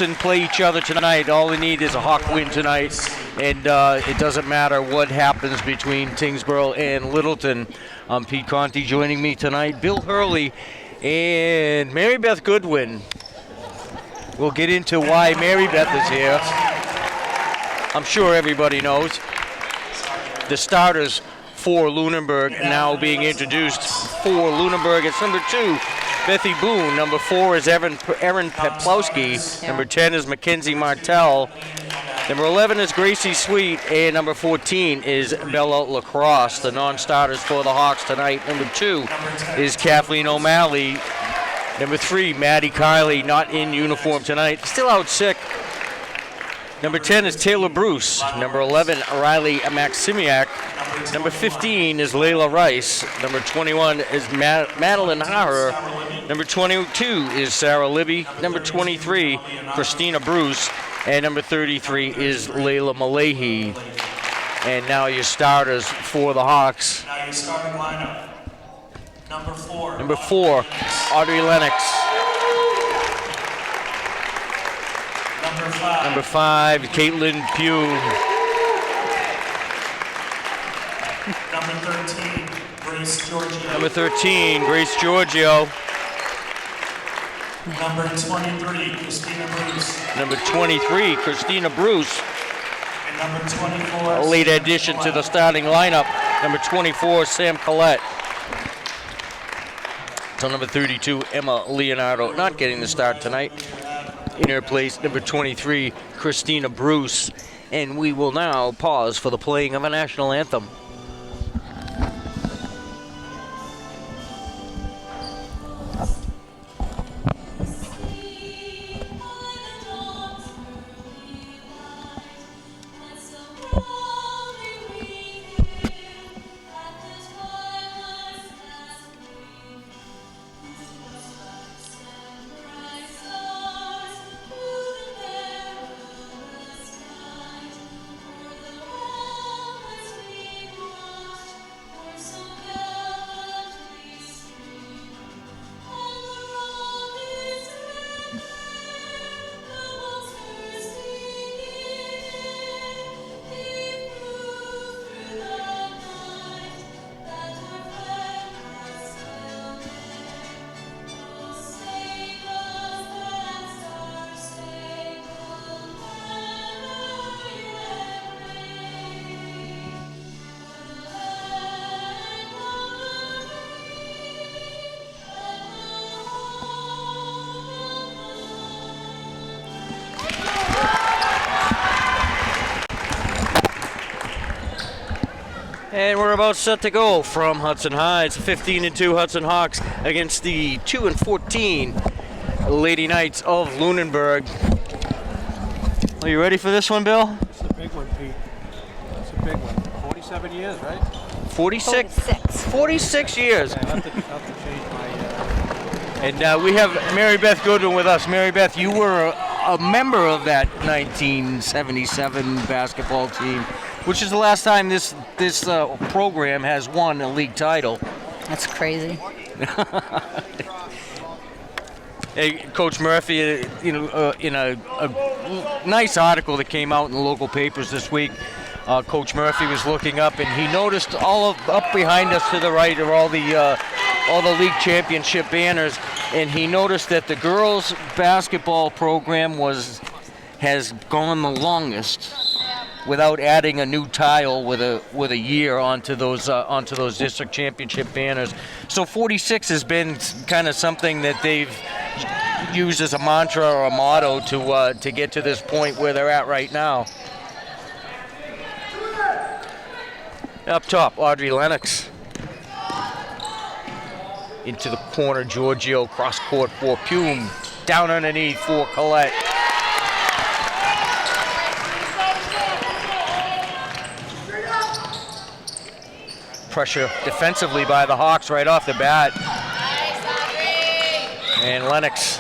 play each other tonight. All we need is a Hawk win tonight, and it doesn't matter what happens between Tingsboro and Littleton. I'm Pete Conti. Joining me tonight, Bill Hurley and Mary Beth Goodwin. We'll get into why Mary Beth is here. I'm sure everybody knows. The starters for Lunenburg now being introduced. For Lunenburg, it's number 2, Bethy Boone. Number 4 is Erin Peplowski. Number 10 is Mackenzie Martell. Number 11 is Gracie Sweet. And number 14 is Bella Lacrosse. The non-starters for the Hawks tonight. Number 2 is Kathleen O'Malley. Number 3, Maddie Kiley, not in uniform tonight. Still out sick. Number 10 is Taylor Bruce. Number 11, Riley Maximiak. Number 15 is Layla Rice. Number 21 is Madeline Harrer. Number 22 is Sarah Libby. Number 23, Christina Bruce. And number 33 is Layla Malahi. And now your starters for the Hawks. Now your starting lineup. Number 4, Audrey Lennox. Number 5, Caitlin Pugh. Number 13, Grace Giorgio. Number 13, Grace Giorgio. Number 23, Christina Bruce. Number 23, Christina Bruce. And number 24, A late addition to the starting lineup. Number 24, Sam Collette. So number 32, Emma Leonardo, not getting the start tonight. In her place, number 23, Christina Bruce. And we will now pause for the playing of a national anthem. And we're about set to go from Hudson High. It's 15-2 Hudson Hawks against the 2-14 Lady Knights of Lunenburg. Are you ready for this one, Bill? It's a big one, Pete. It's a big one. 47 years, right? 46? 46 years. Yeah, I'll have to change my... And we have Mary Beth Goodwin with us. Mary Beth, you were a member of that 1977 basketball team, which is the last time this program has won a league title. That's crazy. Hey, Coach Murphy, in a nice article that came out in the local papers this week, Coach Murphy was looking up and he noticed up behind us to the right are all the league championship banners, and he noticed that the girls basketball program has gone the longest without adding a new tile with a year onto those district championship banners. So 46 has been kind of something that they've used as a mantra or a motto to get to this point where they're at right now. Up top, Audrey Lennox. Into the corner, Giorgio, cross court for Pume. Down underneath for Collette. Pressure defensively by the Hawks right off the bat. And Lennox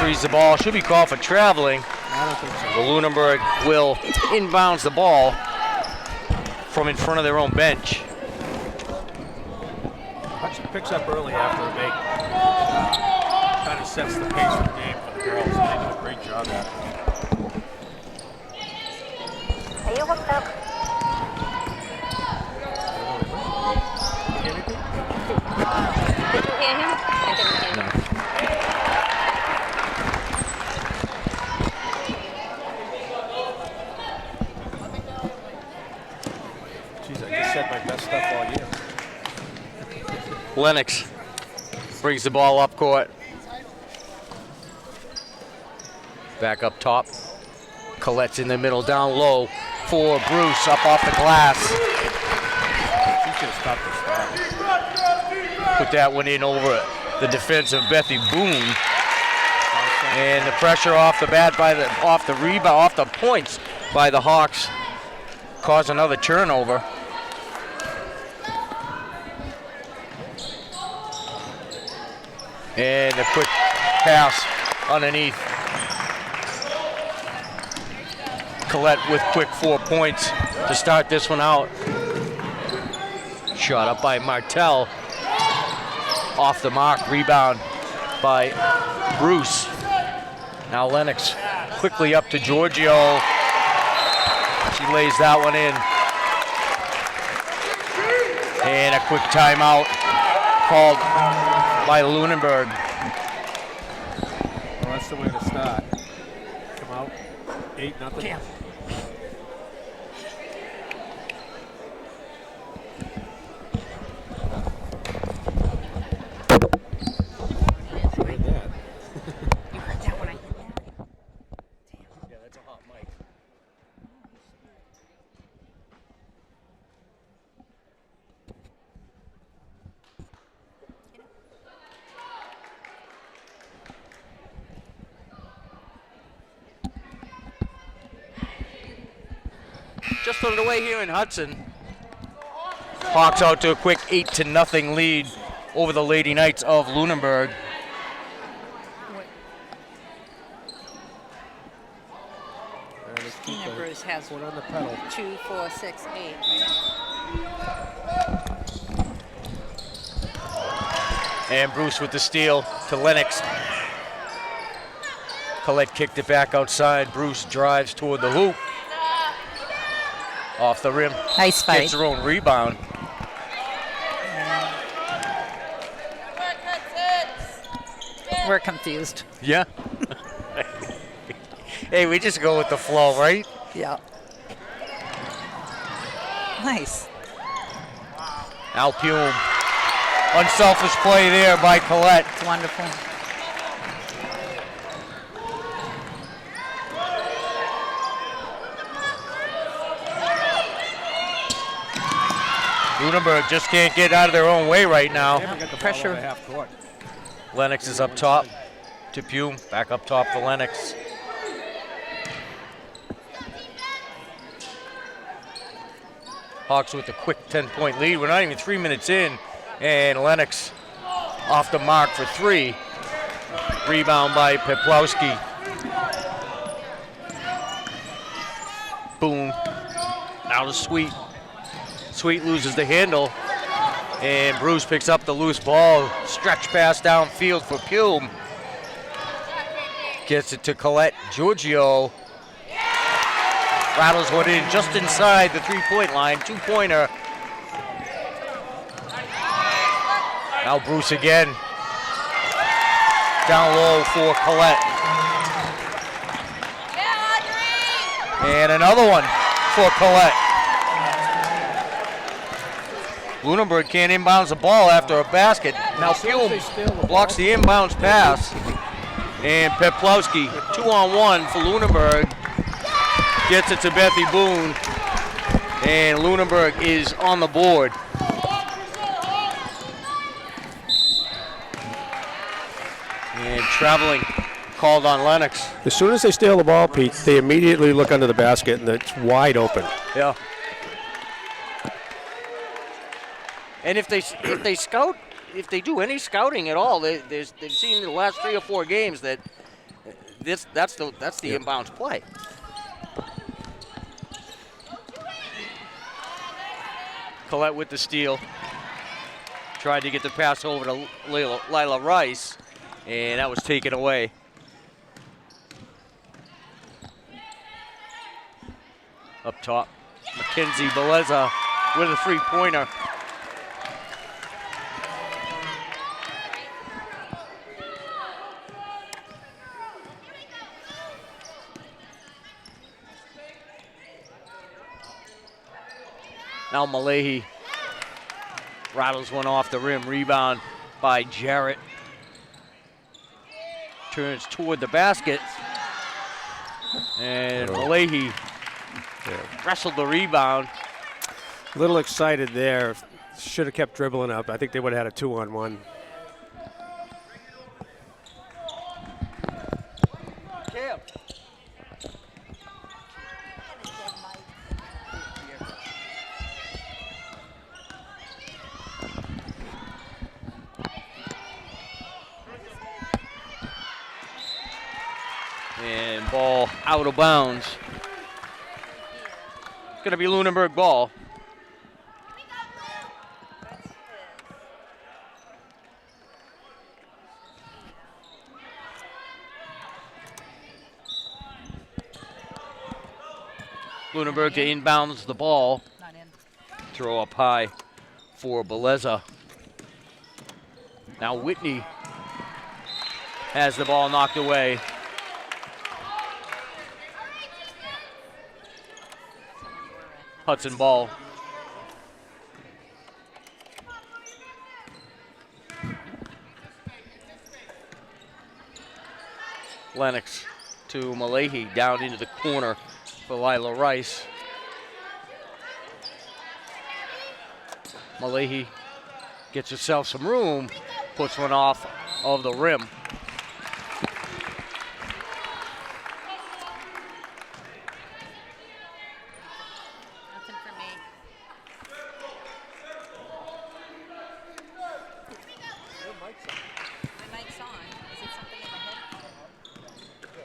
frees the ball. Should be called for traveling. I don't think so. The Lunenburg will inbounds the ball from in front of their own bench. Hudson picks up early after a break. Kind of sets the pace of the game for the girls. They do a great job at it. Are you hooked up? Did you hear him? I didn't hear him. Jeez, I just said my best stuff all year. Lennox brings the ball up court. Back up top. Colette's in the middle, down low for Bruce, up off the glass. She should have stopped the stop. Put that one in over the defense of Bethy Boone. And the pressure off the bat off the rebound, off the points by the Hawks caused another turnover. And a quick pass underneath. Colette with quick 4 points to start this one out. Shot up by Martell. Off the mark, rebound by Bruce. Now Lennox quickly up to Giorgio. She lays that one in. And a quick timeout called by Lunenburg. Well, that's the way to start. Come out, 8-0. Just underway here in Hudson. Hawks out to a quick 8-0 lead over the Lady Knights of Lunenburg. Senior Bruce has one on the pedal. 2, 4, 6, 8. And Bruce with the steal to Lennox. Colette kicked it back outside. Bruce drives toward the hoop. Off the rim. Nice fight. Gets her own rebound. We're confused. Yeah. Hey, we just go with the flow, right? Yeah. Nice. Al Pume. Unselfish play there by Colette. It's wonderful. Lunenburg just can't get out of their own way right now. Pressure. Half court. Lennox is up top to Pume. Back up top for Lennox. Hawks with a quick 10-point lead. We're not even 3 minutes in. And Lennox off the mark for 3. Rebound by Peplowski. Boom. Now to Sweet. Sweet loses the handle. And Bruce picks up the loose ball. Stretch pass downfield for Pume. Gets it to Colette. Giorgio rattles one in just inside the 3-point line. 2-pointer. Now Bruce again. Down low for Colette. And another one for Colette. Lunenburg can't inbounds the ball after a basket. Now Pume blocks the inbounds pass. And Peplowski, 2-on-1 for Lunenburg. Gets it to Bethy Boone. And Lunenburg is on the board. And traveling called on Lennox. As soon as they steal the ball, Pete, they immediately look under the basket and it's wide open. Yeah. And if they scout, if they do any scouting at all, they've seen in the last 3 or 4 games that that's the inbounds play. Colette with the steal. Tried to get the pass over to Lila Rice, and that was taken away. Up top, Mackenzie Beleza with a three-pointer. Now Malahi rattles one off the rim. Rebound by Jarrett. Turns toward the basket. And Malahi wrestled the rebound. A little excited there. Should have kept dribbling up. I think they would have had a 2-on-1. And ball out of bounds. It's going to be Lunenburg ball. Lunenburg to inbounds the ball. Not in. Throw up high for Beleza. Now Whitney has the ball knocked away. Hudson ball. Lennox to Malahi, down into the corner for Lila Rice. Malahi gets herself some room, puts one off of the rim. Nothing for me. My mic's on. Is it something in the head?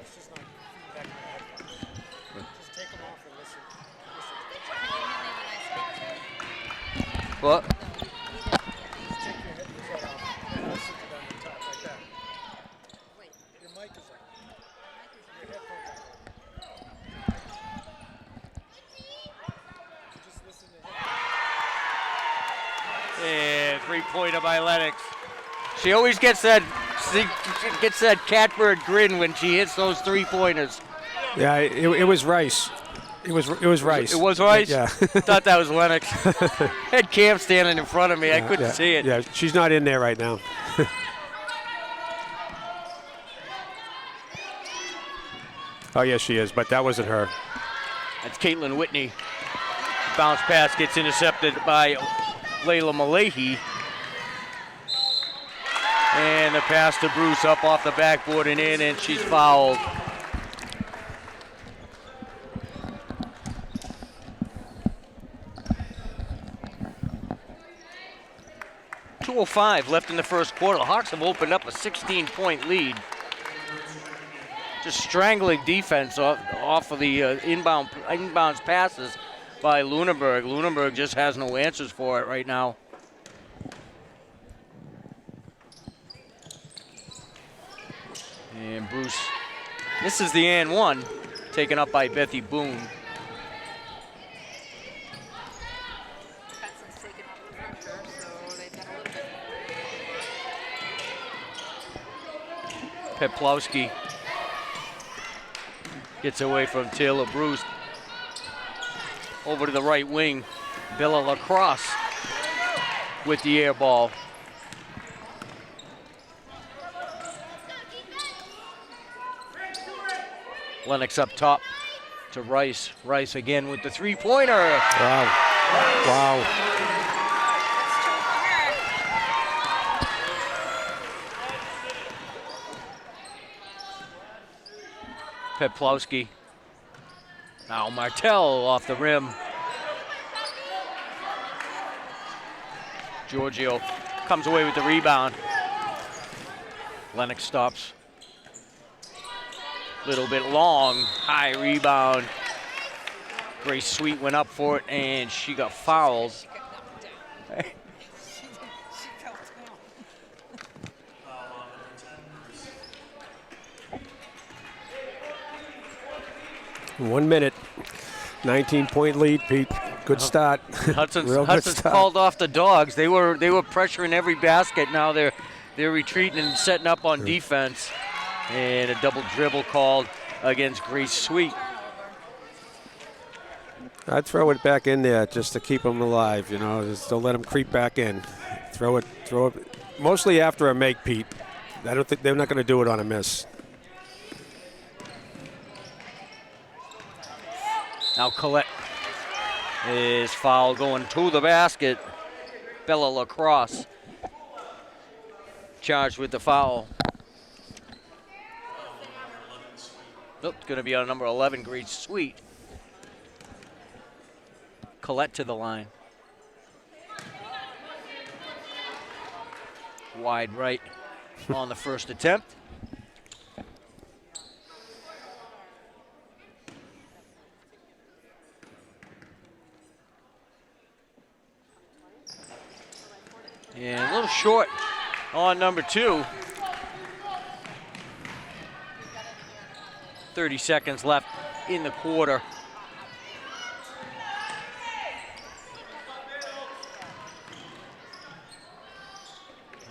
It's just not back in my headphones. Just take them off and listen. Can you hear me when I speak? What? Take your headphones off and listen to them on top like that. Wait. Your mic is on. Your headphones are on. You just listen to him. And three-pointer by Lennox. She always gets that catbird grin when she hits those three-pointers. Yeah, it was Rice. It was Rice. It was Rice? Yeah. Thought that was Lennox. Had Cam standing in front of me. I couldn't see it. Yeah, she's not in there right now. Oh, yes, she is, but that wasn't her. That's Caitlin Whitney. Bounce pass gets intercepted by Layla Malahi. And the pass to Bruce up off the backboard and in, and she's fouled. .205 left in the first quarter. The Hawks have opened up a 16-point lead. Just strangling defense off of the inbounds passes by Lunenburg. Lunenburg just has no answers for it right now. And Bruce, this is the and one, taken up by Bethy Boone. Hudson's taken off the pressure, so they've got a little bit. Peplowski gets away from Taylor Bruce. Over to the right wing, Bella Lacrosse with the air ball. Lennox up top to Rice. Rice again with the three-pointer. Wow. Wow. Peplowski. Now Martell off the rim. Giorgio comes away with the rebound. Lennox stops. Little bit long, high rebound. Grace Sweet went up for it and she got fouled. She fell down. 1 minute. 19-point lead, Pete. Good start. Hudson's Real good start. called off the dogs. They were pressuring every basket. Now they're retreating and setting up on defense. And a double dribble called against Grace Sweet. I'd throw it back in there just to keep them alive, you know, just don't let them creep back in. Throw it, mostly after a make, Pete. I don't think they're not going to do it on a miss. Now Collette is foul going to the basket. Bella Lacrosse charged with the foul. Nope, it's going to be on number 11, Grace Sweet. Collette to the line. Wide right on the first attempt. And a little short on number 2. 30 seconds left in the quarter.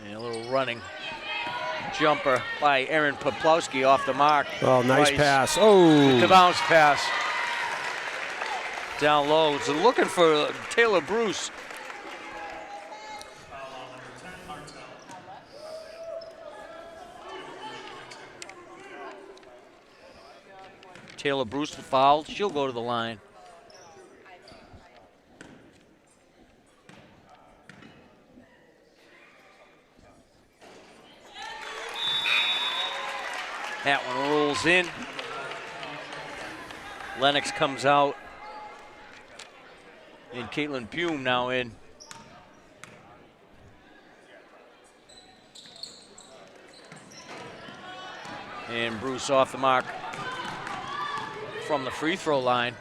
And a little running jumper by Aaron Poplowski off the mark. Oh, nice Rice pass. Oh. the bounce pass. Down low. So looking for Taylor Bruce. Taylor Bruce fouled. She'll go to the line. That one rolls in. Lennox comes out. And Caitlin Pume now in. And Bruce off the mark from the free throw line.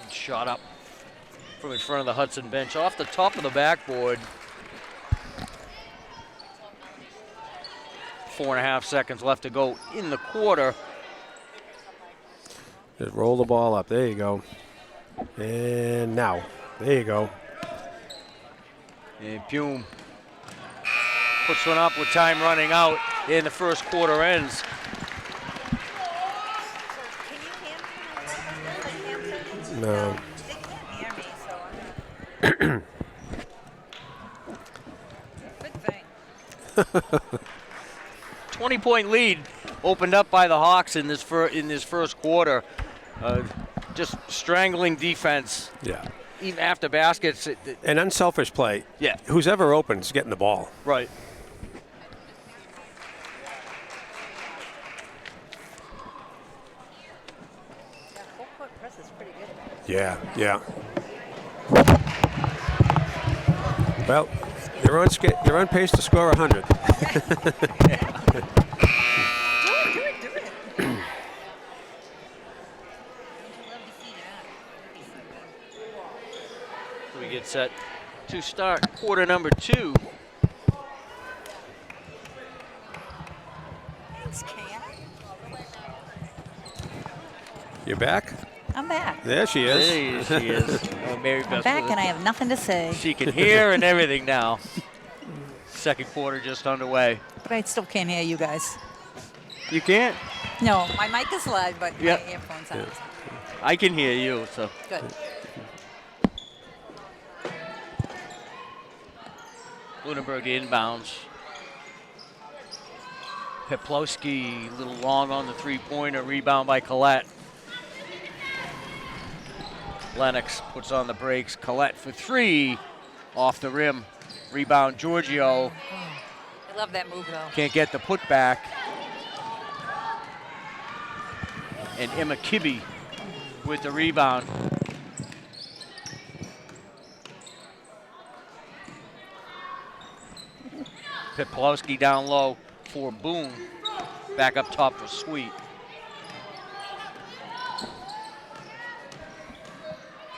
And shot up from in front of the Hudson bench off the top of the backboard. 4.5 seconds left to go in the quarter. Just roll the ball up. There you go. And now, there you go. And Pume puts one up with time running out, and the first quarter ends. No. They can't hear me, so I'm good thing. 20-point lead opened up by the Hawks in this first quarter. Just strangling defense. Yeah. Even after baskets. An unselfish play. Yeah. Who's ever open is getting the ball. Right. That full court press is pretty good. Yeah, yeah. Well, you're on pace to score 100. Do it. We get set to start quarter number 2. Thanks, Cam. You're back? I'm back. There she is. There she is. Mary I'm Beth back with and us. I have nothing to say. She can hear and everything now. Second quarter just underway. But I still can't hear you guys. You can't? No, my mic is live, but Yeah. my earphones aren't. I can hear you, so. Good. Lunenburg inbounds. Peplowski a little long on the three-pointer. Rebound by Collette. Lennox puts on the brakes. Collette for 3. Off the rim. Rebound Giorgio. I love that move, though. Can't get the putback. And Emma Kibbe with the rebound. Peplowski down low for Boone. Back up top for Sweet.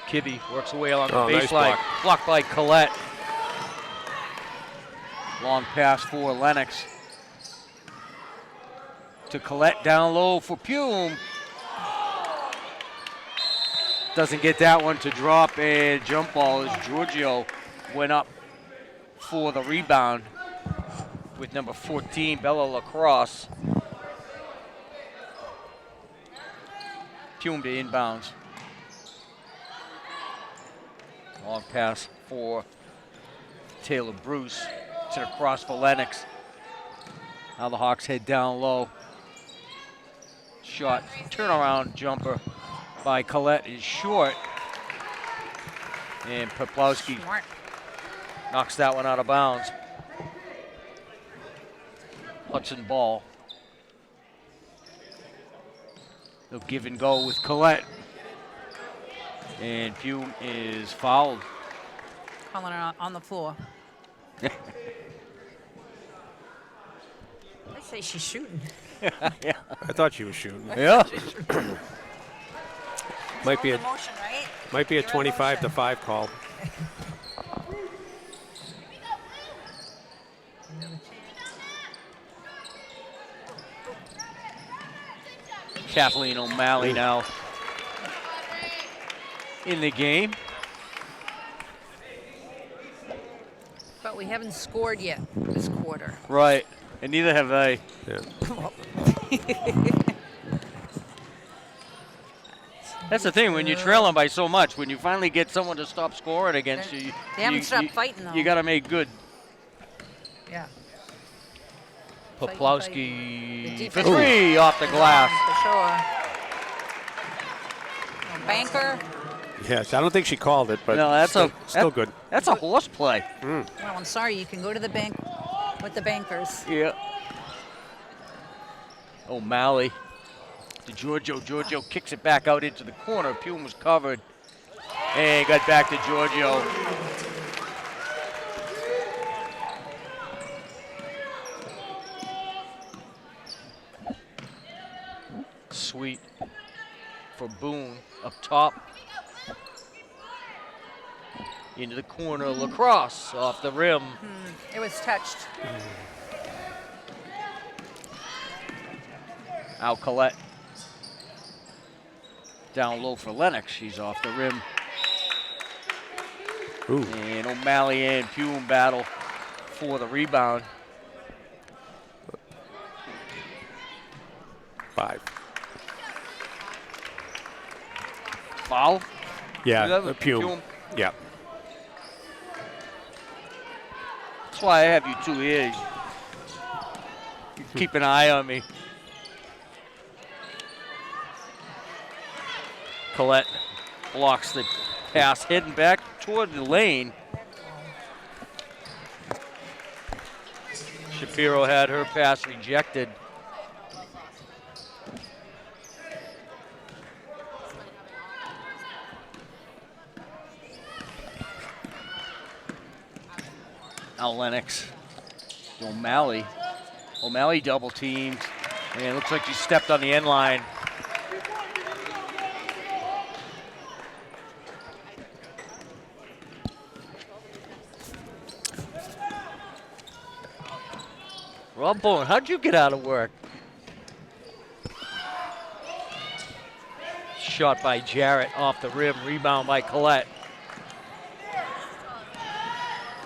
Kibbe works away along the Nice baseline. block. Blocked by Collette. Long pass for Lennox. To Collette down low for Pume. doesn't get that one to drop, and jump ball as Giorgio went up for the rebound with number 14, Bella Lacrosse. Pume to inbounds. Long pass for Taylor Bruce. It's an across for Lennox. Now the Hawks head down low. Shot, turnaround jumper by Collette is short. And Poplowski Smart. knocks that one out of bounds. Hudson ball. They'll give and go with Collette. And Pume is fouled. Calling her on the floor. I say she's shooting. Yeah. I thought she was shooting. Yeah. Might be a Emotion, right? might be a Your 25 to emotion. 5 call. Kathleen O'Malley now in the game. But we haven't scored yet this quarter. Right. And neither have they. Yeah. That's the thing, when you're trailing by so much, when you finally get someone to stop scoring against you, They haven't stopped fighting, though. You got to make good. Yeah. Poplowski The for defense- three off the glass. For sure. Banker. Yes, I don't think she called it, but No, that's still good. That's a horse play. Well, I'm sorry. You can go to the bank with the bankers. Yeah. O'Malley to Giorgio. Giorgio kicks it back out into the corner. Pume was covered and got back to Giorgio. Sweet for Boone up top. Into the corner, Lacrosse off the rim. It was touched. Now Collette. Down low for Lennox. She's off the rim. Ooh. And O'Malley and Pume battle for the rebound. 5. Foul. Yeah, Whoever- Pume. Yeah. That's why I have you two here. You keep an eye on me. Collette blocks the pass, heading back toward the lane. Shapiro had her pass rejected. Now Lennox, O'Malley. O'Malley double teamed, and it looks like she stepped on the end line. Rob Bowen, how'd you get out of work? Shot by Jarrett off the rim, rebound by Collette.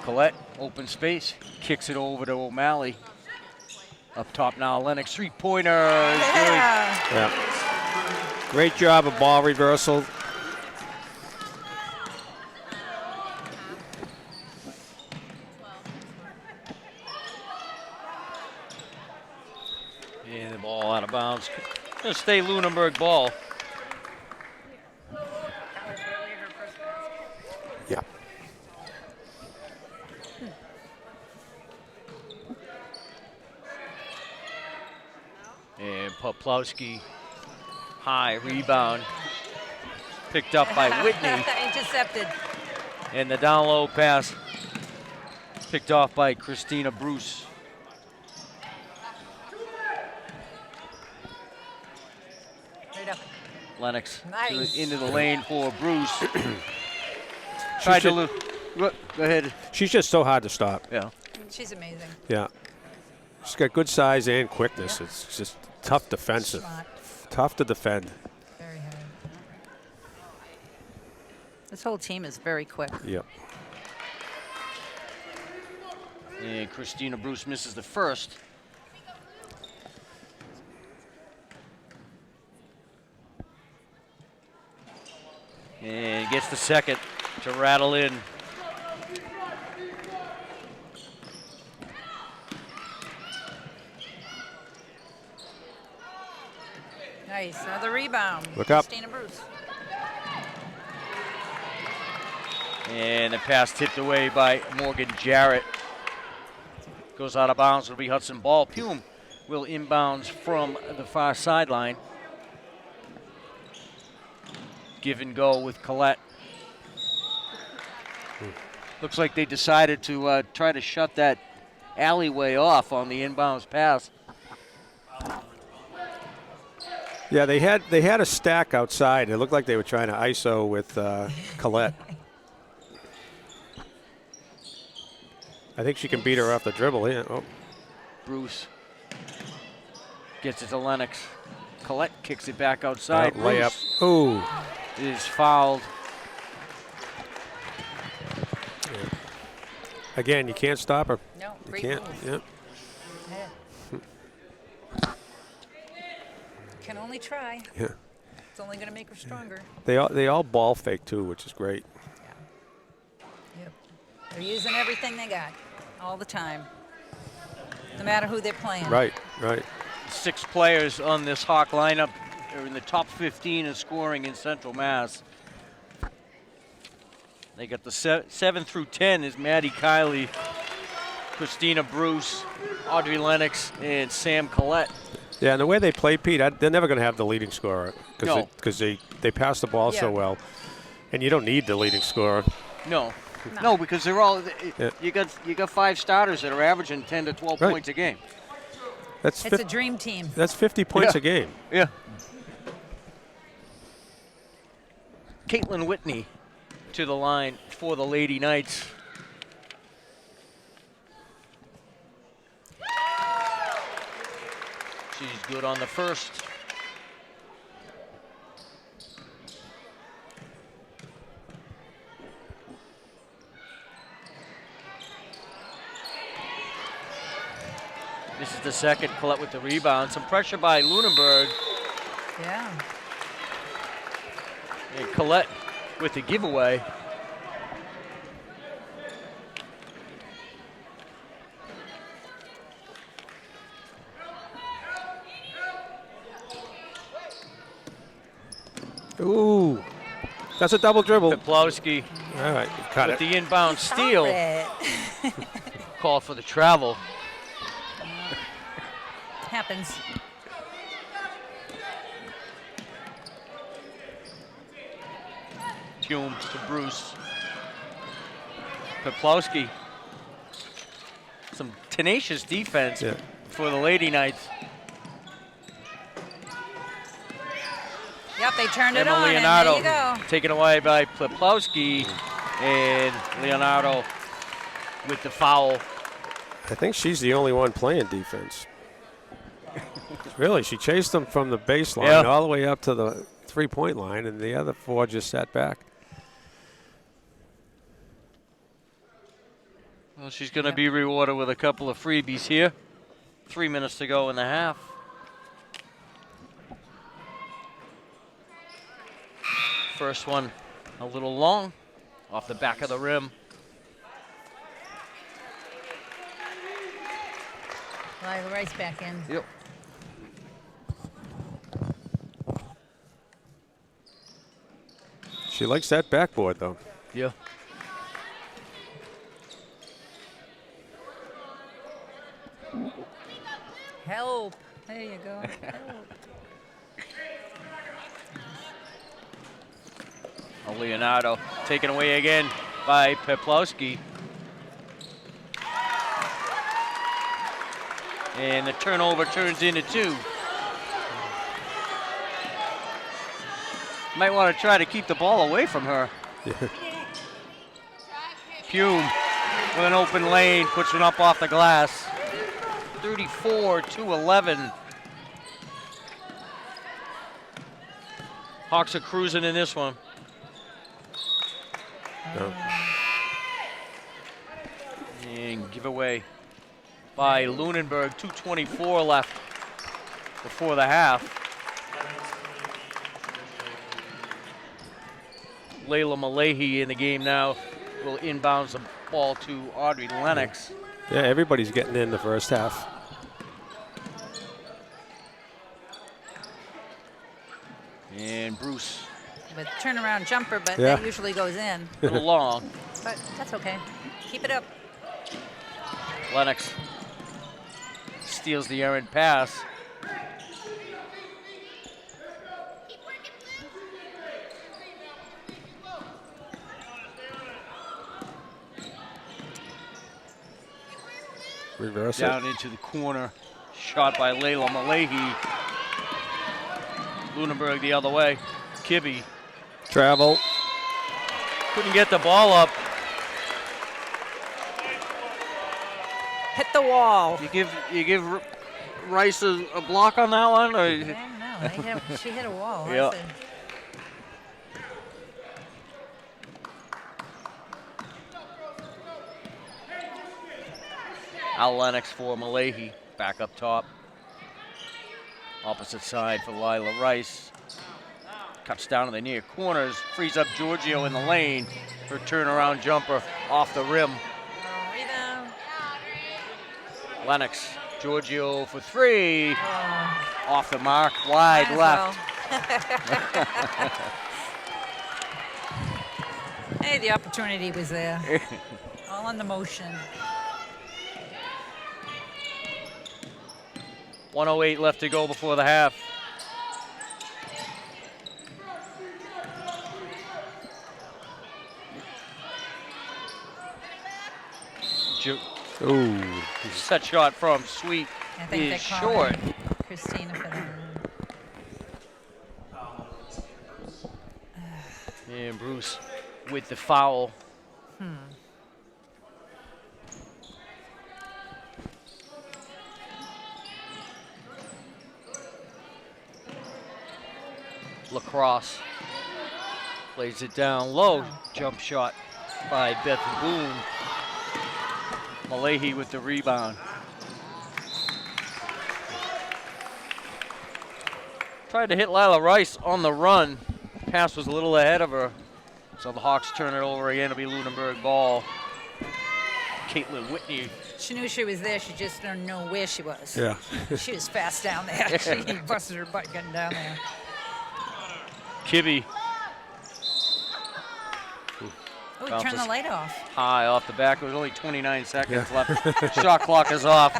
Collette, open space, kicks it over to O'Malley. Up top now, Lennox, three-pointer is good. Yeah. Great job of ball reversal. And the ball out of bounds. Gonna stay Lunenburg ball. Yeah. And Poplowski, high rebound. Picked up by Whitney. Intercepted. And the down low pass picked off by Christina Bruce. Right up. Lennox Nice. into the lane for Bruce. Tried to go ahead. She's just so hard to stop. Yeah. She's amazing. Yeah. She's got good size and quickness. It's just tough defensive. Smart. Tough to defend. Very hard. This whole team is very quick. Yep. And Christina Bruce misses the first. And gets the second to rattle in. Nice. Another rebound. Look up. Christina Bruce. And the pass tipped away by Morgan Jarrett. Goes out of bounds. It'll be Hudson ball. Pume will inbounds from the far sideline. Give and go with Collette. Looks like they decided to try to shut that alleyway off on the inbounds pass. Yeah, they had a stack outside. It looked like they were trying to ISO with Collette. I think she can beat her off the dribble. Yeah. Oh. Bruce gets it to Lennox. Collette kicks it back outside. Layup. Bruce Ooh. is fouled. Yeah. Again, you can't stop her. No, You great can't. move. Yeah. Yeah. Can only try. Yeah. It's only going to make her stronger. They all ball fake too, which is great. Yep. They're using everything they got all the time, no matter who they're playing. Right. Right. 6 players on this Hawk lineup are in the top 15 in scoring in Central Mass. They got the 7 through 10 is Maddie Kiley, Christina Bruce, Audrey Lennox, and Sam Collette. Yeah, and the way they play, Pete, they're never going to have the leading scorer because No. they pass the ball so Yeah. well, and you don't need the leading scorer. No, because they're all Yeah. you got 5 starters that are averaging 10 to 12 Right. points a game. That's It's a dream team. that's 50 points Yeah. a game. Yeah. Caitlin Whitney to the line for the Lady Knights. She's good on the first. This is the second. Collette with the rebound. Some pressure by Lunenburg. Yeah. And Collette with the giveaway. Ooh, that's a double dribble. Peplowski All right, cut with it. the inbound Stop steal. it. Call for the travel. Happens. Pume to Bruce. Peplowski. Some tenacious defense Yeah. for the Lady Knights. Yep, they turned it Emma on, Leonardo and there you go. taken away by Peplowski, and Leonardo with the foul. I think she's the only one playing defense. Really, she chased them from the baseline Yeah. all the way up to the three-point line, and the other 4 just sat back. Well, she's going to be rewarded with a couple of freebies here. 3 minutes to go in the half. First one a little long, off the back of the rim. Lila Rice back in. Yep. She likes that backboard, though. Yeah. Help. There you go. Help. Leonardo taken away again by Peplowski. And the turnover turns into 2. Might want to try to keep the ball away from her. Pume with an open lane, puts one up off the glass. 34-11. Hawks are cruising in this one. No. And giveaway by Lunenburg. 2:24 left before the half. Layla Malahi in the game now will inbounds the ball to Audrey Lennox. Yeah, everybody's getting in the first half. And Bruce With turnaround jumper, but Yeah. that usually goes in. a little long. But that's okay. Keep it up. Lennox steals the errant pass. Reverse Down into the corner. Shot by Layla Malahi. Lunenburg the other way. Kibbe it. Travel. couldn't get the ball up. Hit the wall. You give Rice a block on that one, or I don't know. She hit a wall. Yeah. That's Al Lennox for Malahi. Back up top. Opposite side for Lila Rice. Cuts down to the near corners. Frees up Giorgio in the lane. Her turnaround jumper off the rim. Rebound. Lennox. Giorgio for three. Oh, Off the mark. Wide might as left. well. Hey, the opportunity was there. All in the motion. 1:08 left to go before the half. Ooh. Set shot from Sweet I think is they're short. calling Christina for that. And Bruce with the foul. Lacrosse plays it down low. Jump shot by Beth Boone. Malahi with the rebound. Tried to hit Lila Rice on the run. Pass was a little ahead of her. So the Hawks turn it over again. It'll be Lunenburg ball. Caitlin Whitney. She knew she was there. She just didn't know where she was. Yeah. She was fast down there. She busted her butt getting down there. Kibbe Oh, Bounces. turn the light off. high off the back. It was only 29 seconds left. Shot clock is off.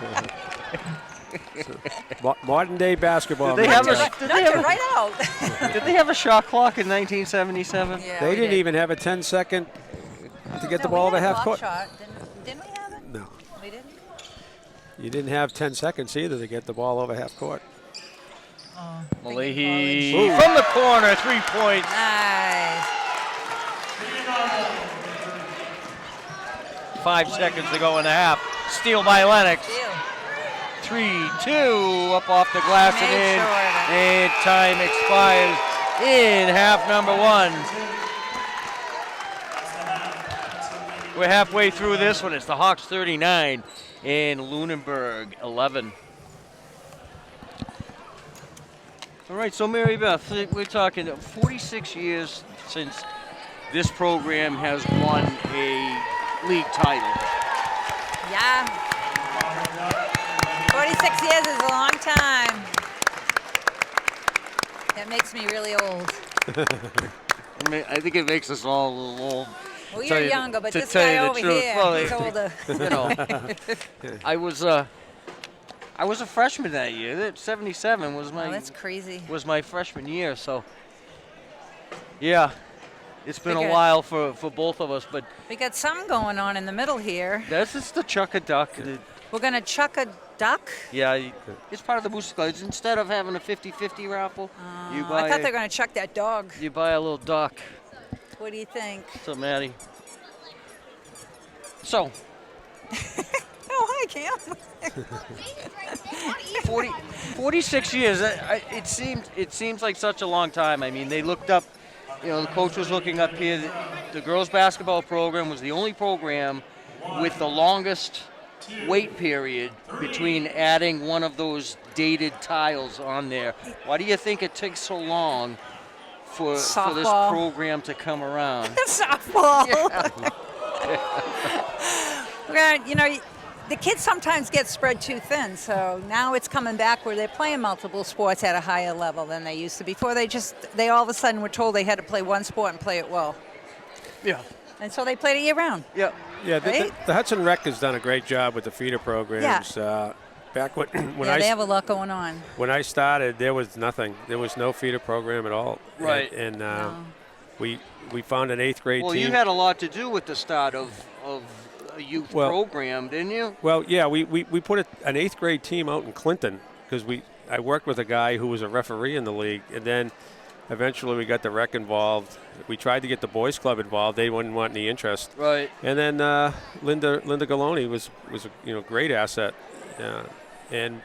Modern day basketball. Did they have man. a- did Knock they have it a- right out. Did they have a shot clock in 1977? Yeah, They we didn't did. even have a 10-second to get the No, ball we to had a half block court. shot. Didn't we have it? No. We didn't? You didn't have 10 seconds either to get the ball over half court. Oh, Malahi Ooh. from the corner, 3 points. Nice. 5 seconds to go in the half. Steal by Lennox. Deal. 3-2 up off the glass and Made in. sure of it. And time expires in half number one. We're halfway through this one. It's the Hawks 39 and Lunenburg 11. All right, so Mary Beth, we're talking 46 years since this program has won a league title. Yeah. 46 years is a long time. That makes me really old. I mean, I think it makes us all a little old. Well, Tell you're you- younger, but to this tell you guy the over truth. here, Well, he's older. You know, I was a freshman that year. That 77 was Oh, my that's crazy. freshman year. So, yeah, it's been a Figure- while for both of us. But We got some going on in the middle here. that's just the chuck a duck. We're going to chuck a duck. Yeah, it's part of the Booster Club. Instead of having a 50-50 raffle, you Oh, buy I thought they were going to chuck that dog. you buy a little duck. What do you think? So, Maddie. So, Oh, hi, Cam. 46 years. It seems like such a long time. I mean, they looked up the coach was looking up here. The girls' basketball program was the only program with the longest wait period between adding one of those dated tiles on there. Why do you think it takes so long for this Softball. program to come around? Softball. Well, the kids sometimes get spread too thin, so now it's coming back where they're playing multiple sports at a higher level than they used to. Before they all of a sudden were told they had to play one sport and play it well. Yeah. And so they played it year round. Yeah. Yeah, Right? the Hudson Rec has done a great job with the feeder programs. Back when They have a lot going on. when I started, there was nothing. There was no feeder program at all. Right. And we found an 8th grade Well, team. you had a lot to do with the start of a youth program, didn't you? Well, yeah, we put an 8th grade team out in Clinton because I worked with a guy who was a referee in the league, and then eventually we got the rec involved. We tried to get the boys club involved. They wouldn't want any interest. Right. And then Linda Galoni was a great asset, and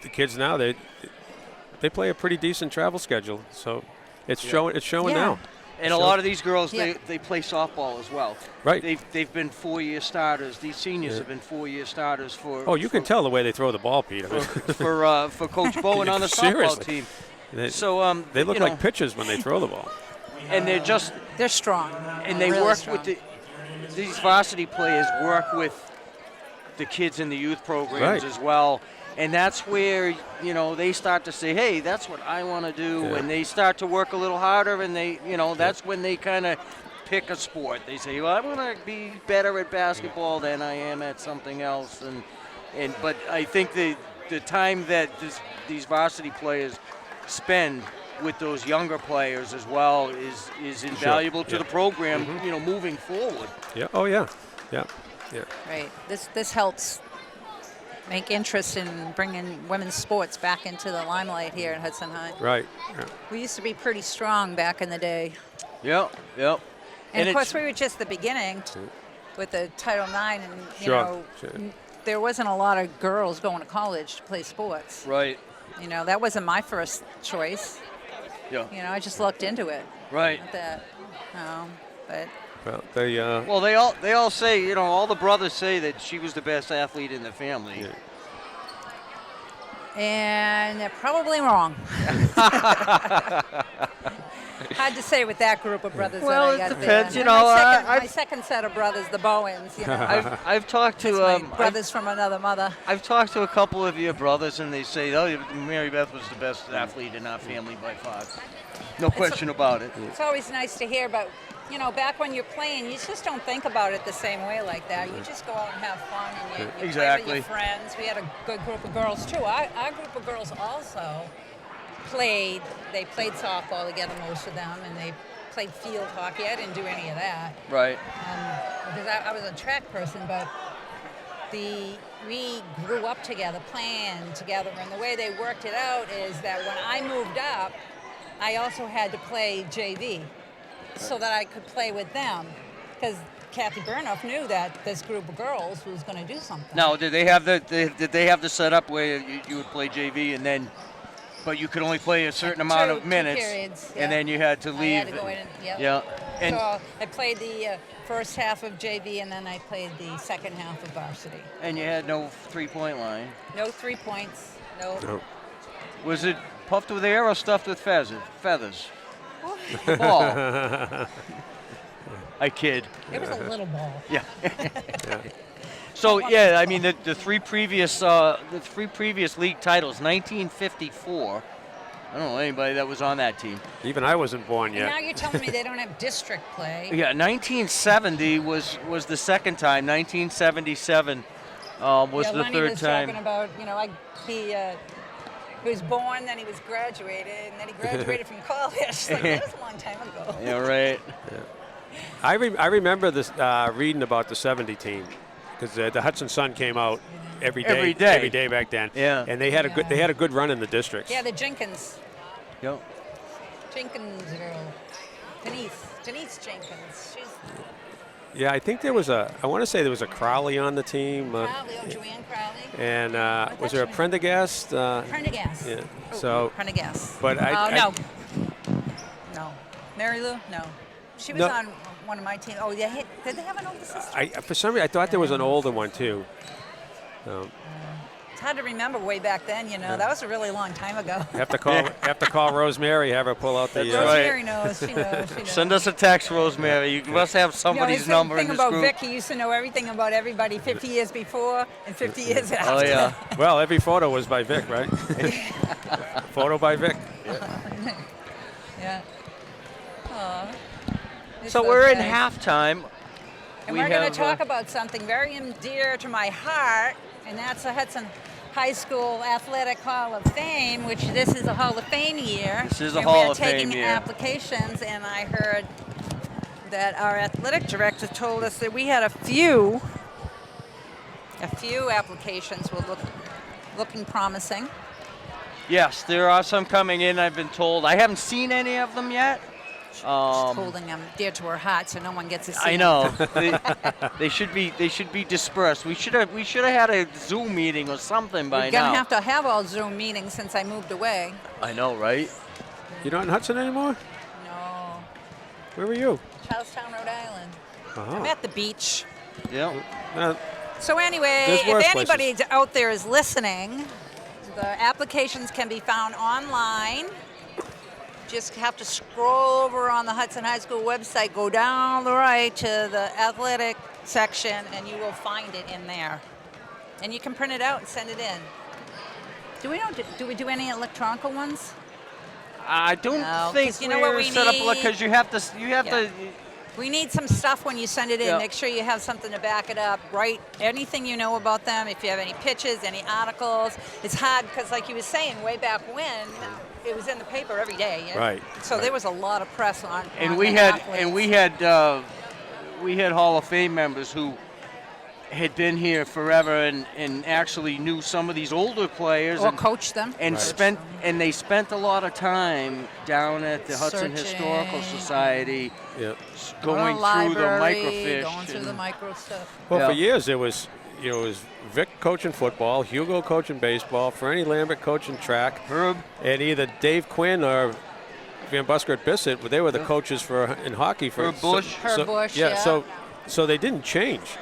the kids now they play a pretty decent travel schedule. So it's showing now. And a lot of these girls, Yeah. they play softball as well. Right. They've been 4-year starters. These seniors have been 4-year starters for. Oh, you can tell the way they throw the ball, Peter. for Coach Bowen on the softball Seriously. team. They, So they look like pitchers when they throw the ball. and They're strong. and they Really work strong. with these varsity players work with the kids in the youth programs Right. as well. And that's where, they start to say, hey, that's what I want to do. Yeah. And they start to work a little harder, and that's when they kind of pick a sport. They say, well, I want to be better at basketball than I am at something else. But I think the time that these varsity players spend with those younger players as well is invaluable to the program, moving forward. Yeah. Oh, yeah. Yeah. Yeah. Right. This helps make interest in bringing women's sports back into the limelight here at Hudson High. Right. Yeah. We used to be pretty strong back in the day. Yep. And, of course, it's- we were just the beginning with the Title IX, and Sure. there wasn't a lot of girls going to college to play sports. Right. That wasn't my first choice. Yeah. I just looked into it. Right. Not that, but Well, they. Well, they all say, all the brothers say that she was the best athlete in the family. Yeah. and they're probably wrong. Hard to say with that group of brothers Well, that I it got depends, there. I've- My second set of brothers, the Bowens. I've talked to That's my brothers from another mother. I've talked to a couple of your brothers, and they say, "Oh, Mary Beth was the best athlete in our family by far." No question about it. It's always nice to hear, but back when you're playing, you just don't think about it the same way like that. You just go out and have fun, and you play Exactly. with your friends. We had a good group of girls too. Our group of girls also played. They played softball together, most of them, and they played field hockey. I didn't do any of that Right. because I was a track person, but we grew up together, playing together, and the way they worked it out is that when I moved up, I also had to play JV so that I could play with them, because Kathy Burnoff knew that this group of girls was going to do something. Now, did they have the setup where you would play JV but you could only play a certain amount of Two minutes, periods, and then you had to leave? I had to go in and, yep. Yeah. And So I played the first half of JV, and then I played the second half of varsity. and you had no 3-point line. No 3 points. No. Was it puffed with air or stuffed with feathers? The ball. I kid. It was a little ball. Yeah. So yeah, I mean the three previous league titles, 1954. I don't know anybody that was on that team. Even I wasn't born And yet. now you're telling me they don't have district play. Yeah, 1970 was the second time. 1977 was the Lenny third was time. talking about, he was born, then he was graduated, and then he graduated from college. Like, that was a long time ago. Yeah, right. I remember this reading about the 70 team because the Hudson Sun came out every day back then. Yeah. And they had a good run in the districts. Yeah, the Jenkins Yep. girl, Denise Jenkins. She's Yeah, I think there was I want to say there was a Crowley on the team. Crowley, Joanne Crowley. And was there a Prendergast? Yeah. So, Prendergast. but No. Mary Lou? No. She was No. on one of my teams. Oh, yeah. Did they have an older sister? For some reason, I thought there was an older one too. It's hard to remember way back then, you know. That was a really long time ago. Have to call Rosemary, have her pull out the. That's right. Rosemary knows. She knows. She knows. Send us a text, Rosemary. You must have somebody's his number thing in this about group. Vic, he used to know everything about everybody 50 years before and 50 years after. Oh yeah. Well, every photo was by Vic, right? Photo by Vic. Yeah. Aw. It's So we're in okay. halftime. And We we're going have, to talk about something very dear to my heart, and that's the Hudson High School Athletic Hall of Fame, which this is a Hall of Fame year. This is a and Hall we're of Fame taking year. applications, and I heard that our athletic director told us that we had a few applications were looking promising. Yes, there are some coming in. I've been told. I haven't seen any of them yet. She's holding them dear to her heart, so no one gets to see I them. know. they should be dispersed. We should have had a Zoom meeting or something by We're now. going to have all Zoom meetings since I moved away. I know, right? You're not in Hudson anymore? No. Where were you? Charlestown, Rhode Island. I'm Oh. at the beach. Yeah. So anyway, There's if worse anybody out there is listening, the applications can be found online. Just have to scroll over on the Hudson High School website, go down the right to the athletic section, and you will find it in there. And you can print it out and send it in. Do we do any electronic ones? I don't No, think 'cause you know what we're we set up need? because you have to. We need some stuff when you send it in. Yeah. Make sure you have something to back it up. Write anything you know about them. If you have any pitches, any articles. It's hard because, like you were saying, way back when, it was in the paper every day. Yeah? Right. So there was a lot of press on. And on we the had athletes. we had Hall of Fame members who had been here forever and actually knew some of these older players or and, coach them. and Coach they spent a lot of time down at the Hudson Searching. Historical Society Yep. going through the microfiche. Going through the and- micro stuff. Well, Yeah. for years it was Vic coaching football, Hugo coaching baseball, Franny Lambert coaching track, Herb. and either Dave Quinn or Van Busker at Bissett, they were the coaches in hockey for Herb Bush. Herb Bush, Yeah, yeah. so they didn't change.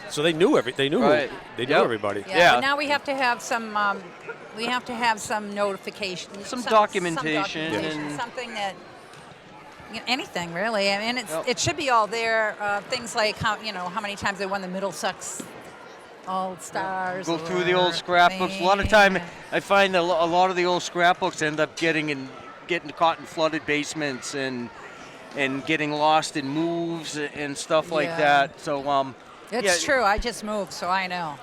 So they knew Right. they knew Yep. everybody. Yeah. Yeah. But now we have to have some. We have to have some notification. Some documentation documentation, and- something that. Anything really. I mean, Yep. it should be all there. Things like how many times they won the Middlesex All Stars. Go through the old scrapbooks. A lot of time, I find a lot of the old scrapbooks end up getting caught in flooded basements and getting lost in moves and stuff like Yeah. that. So It's true. I just moved, so I know.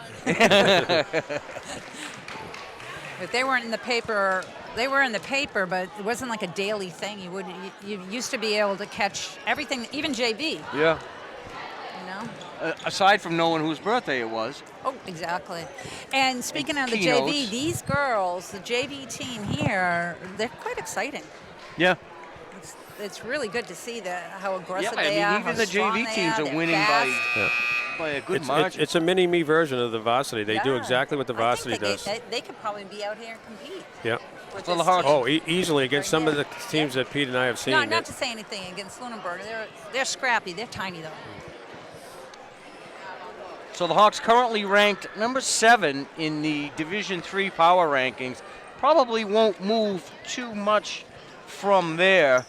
But they weren't in the paper. They were in the paper, but it wasn't like a daily thing. You used to be able to catch everything, even JV. Yeah. You know. Aside from knowing whose birthday it was. Oh, exactly. And speaking of the keynotes. JV, these girls, the JV team here, they're quite exciting. Yeah. It's really good to see how aggressive Yeah, I they mean, are. even how the strong JV they teams are they're winning fast. by a good margin. It's a mini-me version of the Varsity. They do Yeah. exactly what the I Varsity think does. They could probably be out here and compete. Yeah. With For the this Hawks. team. Oh, easily against some of the teams that Pete and I have seen. No, not to say anything against Lunenburg. They're scrappy. They're tiny though. So the Hawks currently ranked number 7 in the Division III power rankings. Probably won't move too much from there.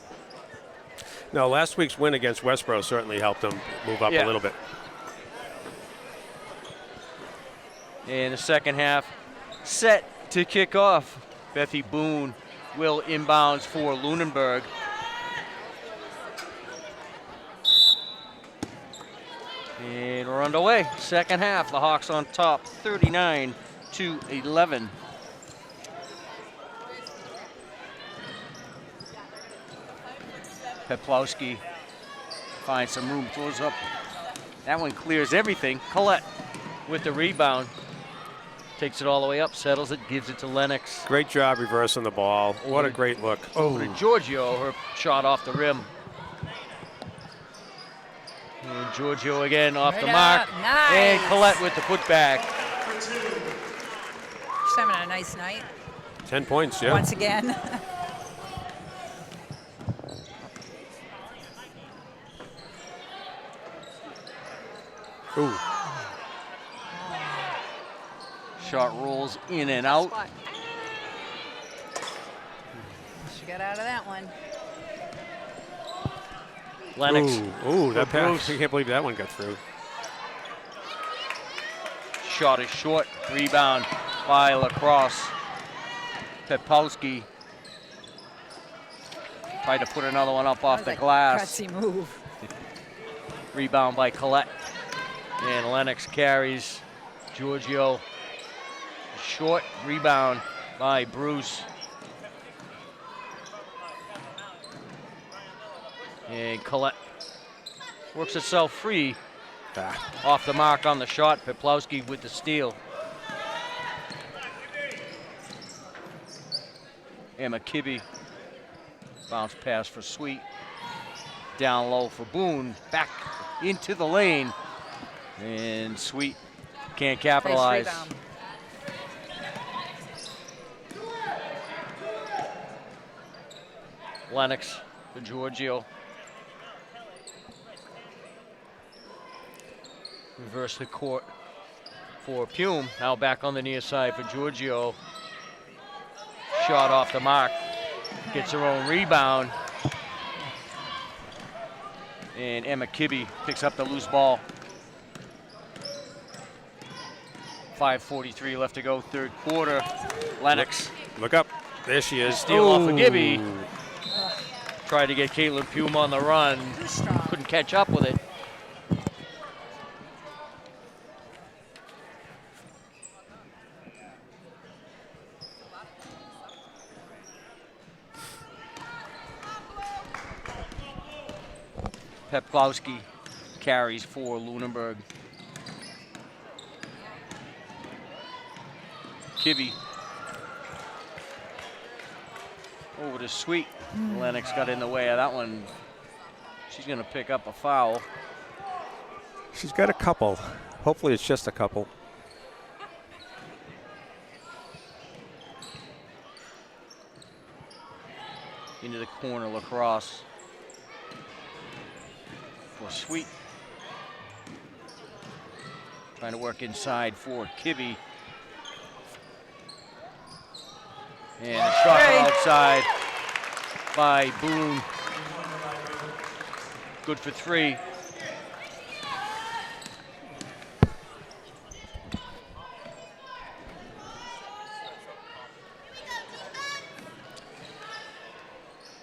No, last week's win against Westboro certainly helped them move up Yeah. a little bit. In the second half, set to kick off. Bethy Boone will inbounds for Lunenburg. And we're underway. Second half, the Hawks on top, 39-11. Peplowski finds some room, throws up. That one clears everything. Collette with the rebound. Takes it all the way up, settles it, gives it to Lennox. Great job reversing the ball. What a great look. Over to Giorgio, her shot off the rim. And Giorgio again off the Right mark. up. Nice. And Collette with the putback. She's having a nice night 10 points, yeah. once again. Ooh. Shot rolls in and out. Spot. She got out of that one. Lennox. Ooh, that for pass. Bruce. I can't believe that one got through. Shot is short. Rebound by Lacrosse. Pepowski tried to put another one up off That the was a glass. gutsy move. Rebound by Collette. And Lennox carries. Giorgio. Short rebound by Bruce. And Collette works itself free. Off the mark on the shot. Peplowski with the steal. And McKibbe. Bounce pass for Sweet. Down low for Boone. Back into the lane. And Sweet can't capitalize. Nice rebound. Lennox for Giorgio. Reverse the court for Pume. Now back on the near side for Giorgio. Shot off the mark. Gets her own rebound. And Emma Kibbe picks up the loose ball. 5:43 left to go, third quarter. Lennox. Look up. There she is. Steal off of Ooh. Gibby. Tried to get Caitlin Pume on the run. Too strong. Couldn't catch up with it. Peplowski carries for Lunenburg. Kibbe over to Sweet. Lennox got in the way of that one. She's going to pick up a foul. She's got a couple. Hopefully it's just a couple. Into the corner, Lacrosse. For Sweet. Trying to work inside for Kibbe. And a shot from outside by Boone. Good for three.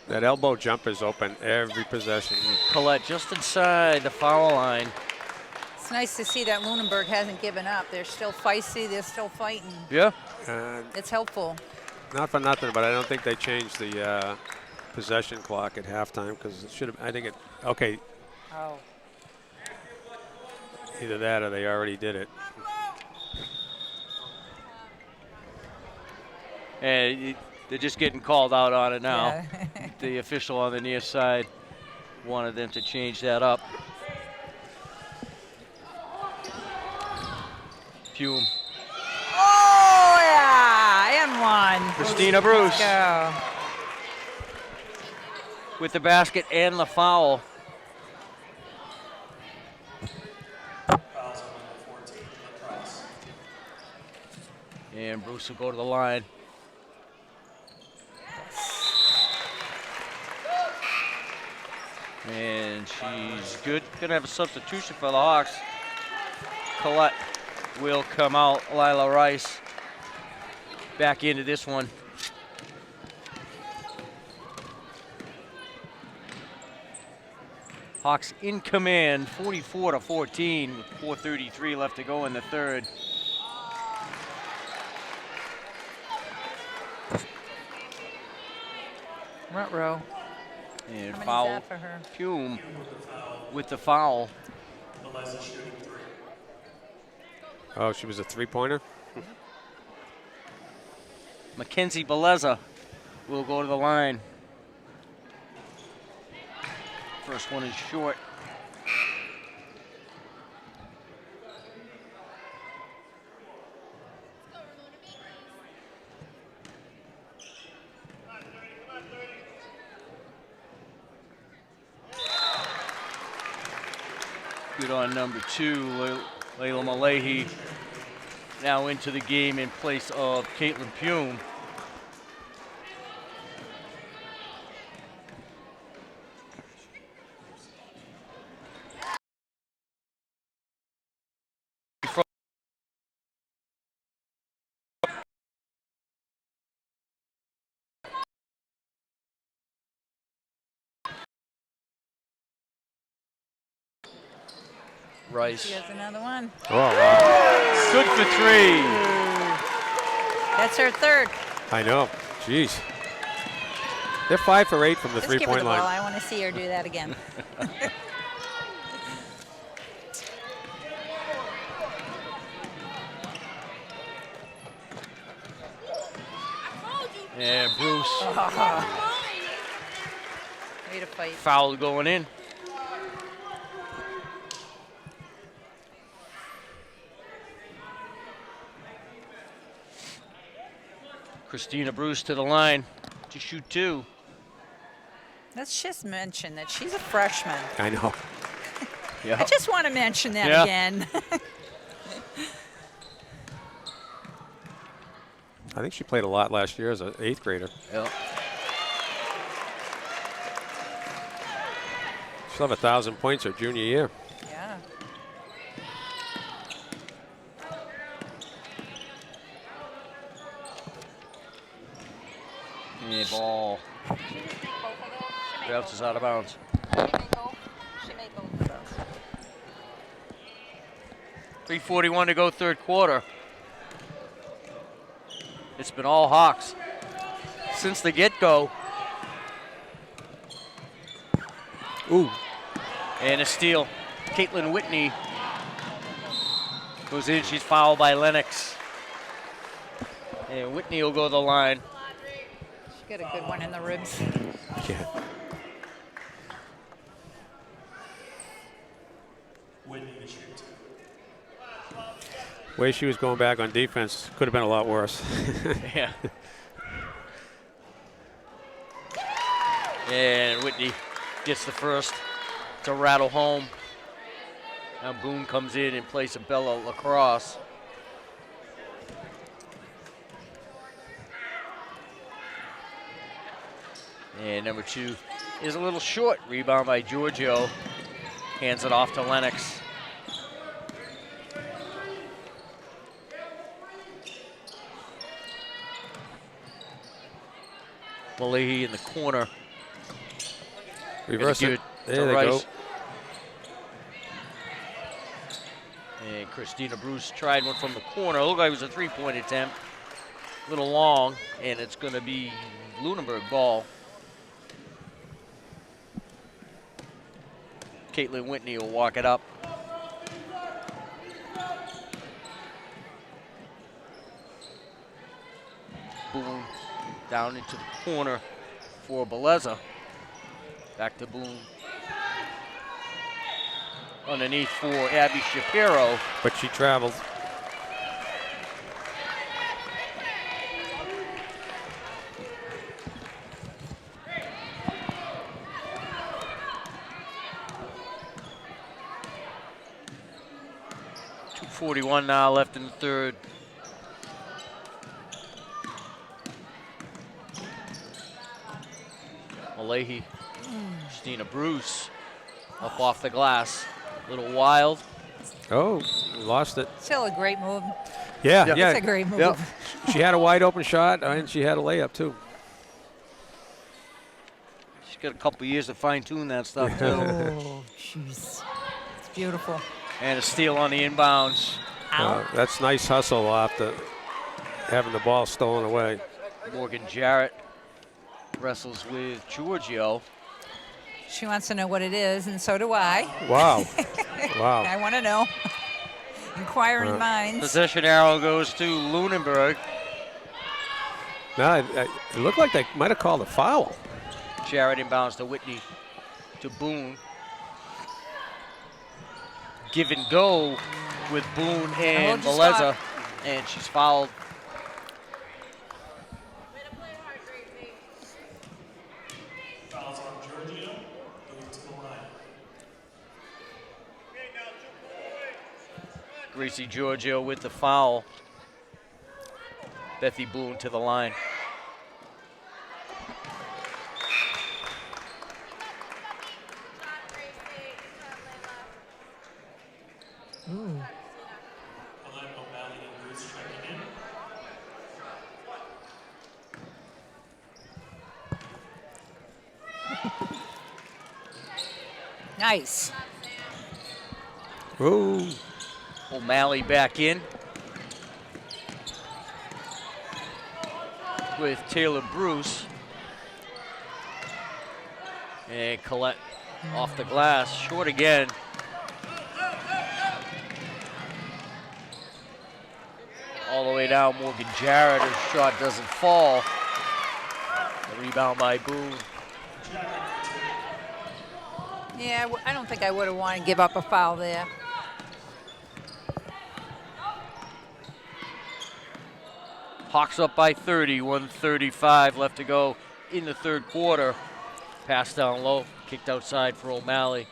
That elbow jump is open every possession. Collette just inside the foul line. It's nice to see that Lunenburg hasn't given up. They're still feisty. They're still fighting. Yeah. It's helpful. Not for nothing, but I don't think they changed the possession clock at halftime because it should have. I think it. Okay, Oh. either that or they already did it. And they're just getting called out on it now. Yeah. The official on the near side wanted them to change that up. Pume. Oh, yeah. And one. Christina Bruce Go. with the basket and the foul. Fouls on number 14, Lacrosse. And Bruce will go to the line. And she's good. Gonna have a substitution for the Hawks. Collette will come out. Lila Rice back into this one. Hawks in command, 44-14, with 4:33 left to go in the third. Front row. And How many is foul that for her? Pume with the foul. Beleza shooting three. Oh, she was a three-pointer. Mackenzie Beleza will go to the line. First one is short. Good on number 2, Layla Malahi. Now into the game in place of Caitlin Pume. Rice. She has another one. Oh, wow. Good for 3. That's her third. I know. Jeez. They're 5 for 8 from the Just give her three-point the line. ball. I want to see her do that again. And Bruce. Way to fight. Foul going in. Christina Bruce to the line to shoot 2. Let's just mention that she's a freshman. I know. Yeah. I just want to mention that Yeah. again. I think she played a lot last year as an 8th grader. Yep. She'll have 1,000 points her junior year. Yeah. Yeah, ball bounces out of bounds. She made both of those. 3:41 to go, third quarter. It's been all Hawks since the get-go. Ooh. And a steal. Caitlin Whitney goes in. She's fouled by Lennox. And Whitney will go to the line. She got a good one in the ribs. Yeah. Whitney to shoot 2. Way she was going back on defense could have been a lot worse. Yeah. And Whitney gets the first to rattle home. Now Boone comes in place of Bella Lacrosse. And number 2 is a little short. Rebound by Giorgio. Hands it off to Lennox. Malahi in the corner. Reverse Gonna it. give to There they Rice. go. And Christina Bruce tried one from the corner. Looked like it was a 3-point attempt. A little long, and it's going to be Lunenburg ball. Caitlin Whitney will walk it up. Boone down into the corner for Beleza. Back to Boone. Underneath for Abby Shapiro. But she traveled. .241 now left in the third. Malahi, Christina Bruce up off the glass. A little wild. Oh, lost it. Still a great move. Yeah, yeah. It's a great move. Yep. She had a wide open shot and she had a layup too. She's got a couple years to fine tune that stuff too. Oh, jeez. It's beautiful. And a steal on the inbounds. That's nice hustle after having the ball stolen away. Morgan Jarrett wrestles with Giorgio. She wants to know what it is, and so do I. Wow. Wow. I want to know. Inquiring minds. Possession arrow goes to Lunenburg. No, it looked like they might have called a foul. Jarrett inbounds to Whitney to Boone. Give and go with Boone and Hold your Beleza, spot. and she's fouled. Fouls on Giorgio. Moving to the line. Gracie Giorgio with the foul. Bethy Boone to the line. Colette O'Malley and Bruce checking in. Nice. Ooh. O'Malley back in with Taylor Bruce. And Colette off the glass, short again. All the way down, Morgan Jarrett, her shot doesn't fall. The rebound by Boone. Yeah, I don't think I would have wanted to give up a foul there. Hawks up by 30, 1:35 left to go in the third quarter. Pass down low, kicked outside for O'Malley.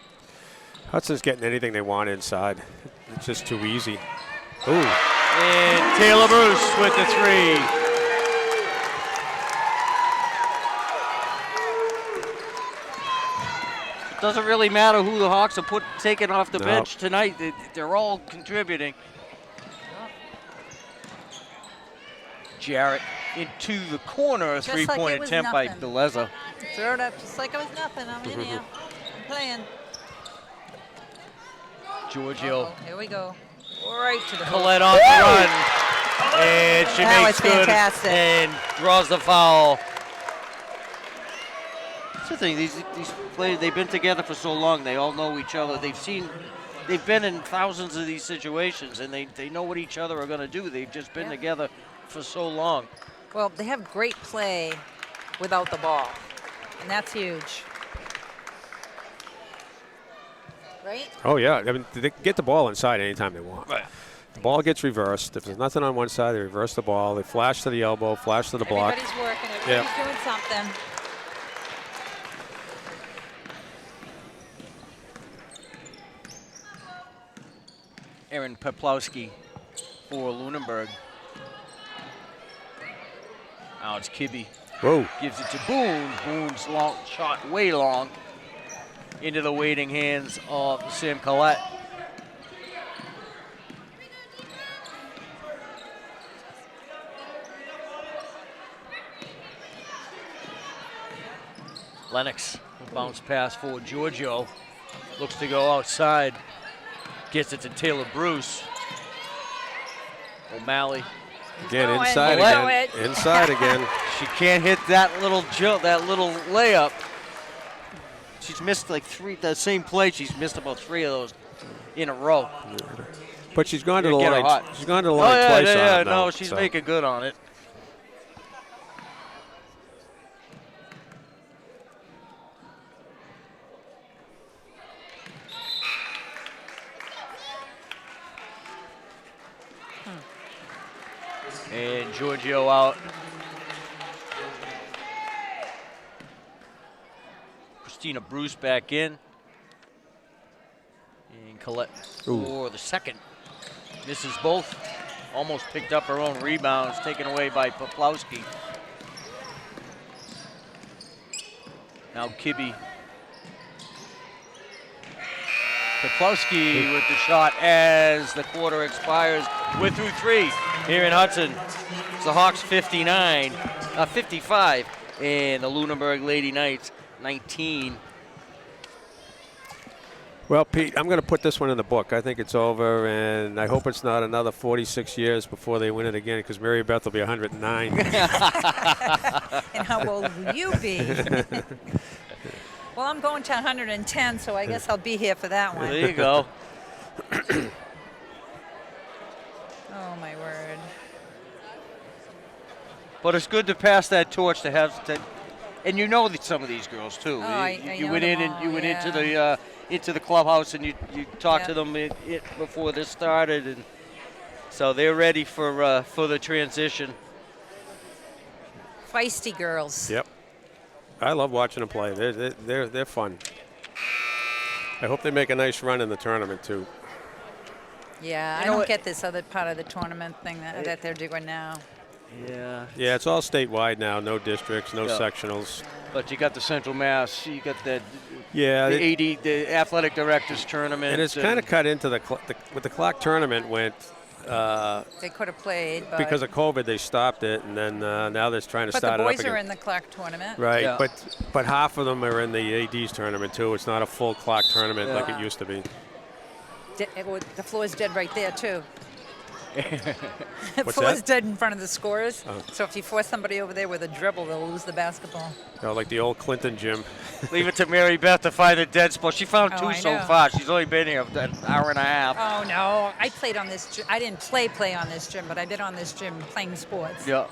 Hudson's getting anything they want inside. It's just too easy. Ooh. And Taylor Bruce with the three. It doesn't really matter who the Hawks are taking off the bench tonight. They're all contributing. Jarrett into the corner, a Just like three-point it was attempt by nothing. Beleza. Throw it up just like it was nothing. I'm in here. I'm playing. Giorgio. Uh-oh, here we go. Right to the Colette on the run. And she That makes was good fantastic. and draws the foul. That's the thing, these players, they've been together for so long, they all know each other. They've been in thousands of these situations, and they know what each other are going to do. They've just been together for so long. Well, they have great play without the ball, and that's huge. Right? Oh, yeah. I mean, they can get the ball inside anytime they want. Right. The ball gets reversed. If there's nothing on one side, they reverse the ball. They flash to the elbow, flash to the block. Everybody's working. Everybody's doing something. Aaron Peplowski for Lunenburg. Now it's Kibbe. Whoa. Gives it to Boone. Boone's long shot, way long, into the waiting hands of Sam Collette. Lennox will bounce pass for Giorgio. Looks to go outside. Gets it to Taylor Bruce. O'Malley. Again, Throw it. inside Throw again. it. Inside again. She can't hit that little that little layup. She's missed like the same play. She's missed about 3 of those in a row. But she's gone to the Get her line. hot. She's gone to the line twice on it now, no, she's so. making good on it. And Giorgio out. Christina Bruce back in. And Colette for the second. Misses both. Almost picked up her own rebounds, taken away by Peplowski. Now Kibbe. Peplowski with the shot as the quarter expires. We're through 3 here in Hudson. It's the Hawks 55, and the Lunenburg Lady Knights 19. Well, Pete, I'm going to put this one in the book. I think it's over, and I hope it's not another 46 years before they win it again, because Mary Beth will be 109. And how old will you be? Well, I'm going to 110, so I guess I'll be here for that one. There you go. Oh, my word. But it's good to pass that torch to have, and you know some of these girls too. Oh, I you know went them in and all, you went yeah. into the clubhouse and you talked Yep. to them before this started, and so they're ready for the transition. Feisty girls. Yep. I love watching them play. They're fun. I hope they make a nice run in the tournament, too. Yeah, I know don't what- get this other part of the tournament thing that they're doing now. Yeah. Yeah, it's all statewide now. No districts, no Yeah. sectionals. But you got the Central Mass, you got the Yeah, the athletic directors tournament. and it's kind of cut into with the clock tournament went They could have played, but because of COVID. They stopped it, and then now they're trying to but start the it up boys again. are in the Clark tournament. Right, Yeah. but half of them are in the AD's tournament too. It's not a full clock tournament like it used to be. The floor's dead right there too. The What's floor's that? dead in front of the scorers. Oh. So if you force somebody over there with a dribble, they'll lose the basketball. Like the old Clinton gym. Leave it to Mary Beth to find the dead spot. She found Oh, two I so know. far. She's only been here an hour and a half. Oh no, I played on this. I didn't play on this gym, but I've been on this gym playing sports. Yeah.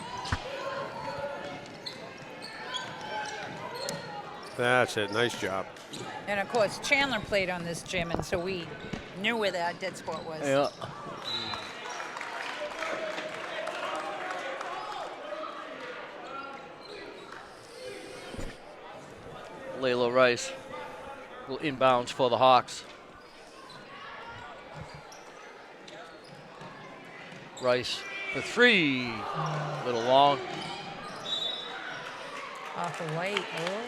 That's it. Nice job. And of course, Chandler played on this gym, and so we knew where that dead spot was. Yeah. Layla Rice will inbounds for the Hawks. Rice for three. Little long. Off the white. Oh.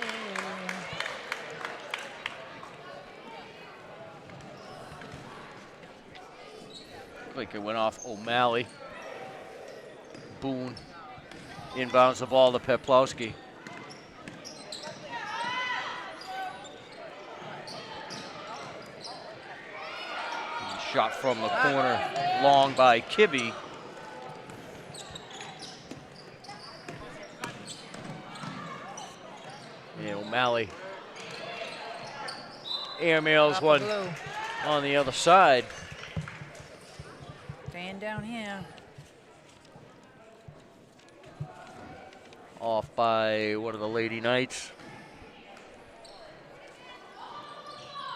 Like it went off O'Malley. Boone. Inbounds the ball to Peplowski. Shot from the corner, long by Kibbe. And O'Malley airmails Off the one blue. on the other side. Staying down here. Off by one of the Lady Knights.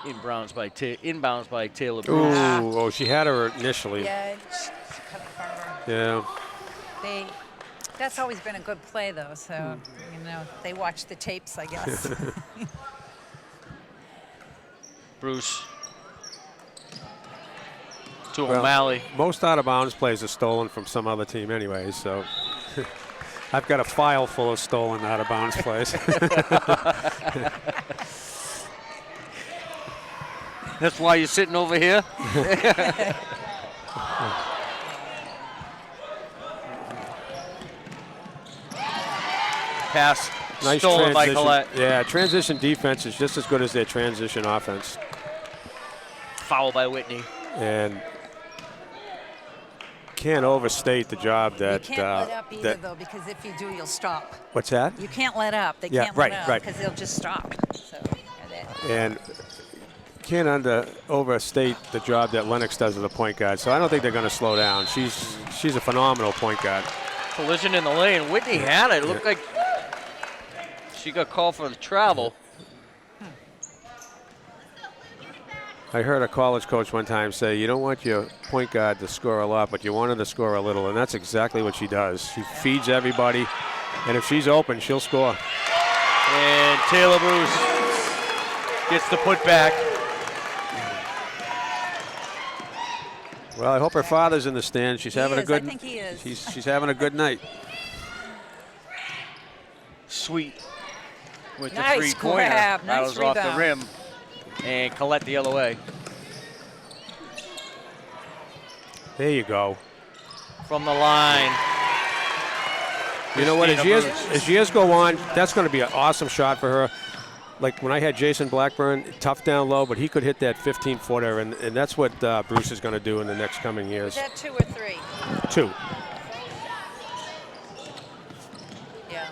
Inbounds by Taylor Ooh, Bruce. oh, she had her initially. Yeah, she cut in front of her. Yeah. That's always been a good play, though. So you know, they watch the tapes, I guess. Bruce to Well, O'Malley. Most out of bounds plays are stolen from some other team anyway, so I've got a file full of stolen out of bounds plays. That's why you're sitting over here. Pass Nice stolen by transition. Collette. Yeah, transition defense is just as good as their transition offense. Foul by Whitney. And can't overstate the job that you can't let up either, that. though, because if you do, you'll stop. What's that? You can't let up. They Yeah, can't right, let up right. because they'll just stop. So And can't overstate the job that Lennox does as a point guard. So I don't think they're going to slow down. She's a phenomenal point guard. Collision in the lane. Whitney had it. It looked like she got called for the travel. I heard a college coach one time say, you don't want your point guard to score a lot, but you want her to score a little, and that's exactly what she does. She feeds everybody, and if she's open, she'll score. And Taylor Bruce gets the putback. Well, I hope her father's in the stand. She's having a good. I think he is. She's having a good night. Sweet with the Nice three-pointer. grab, That nice was off the rebound. rim. And Collette the other way. There you go. From the line. You know what? Christina As years go on, that's going to be an awesome shot for her. Like when I had Jason Blackburn, tough down low, but he could hit that 15-footer, and that's what Bruce is going to do in the next coming years. Is that 2 or 3? 2. Yeah.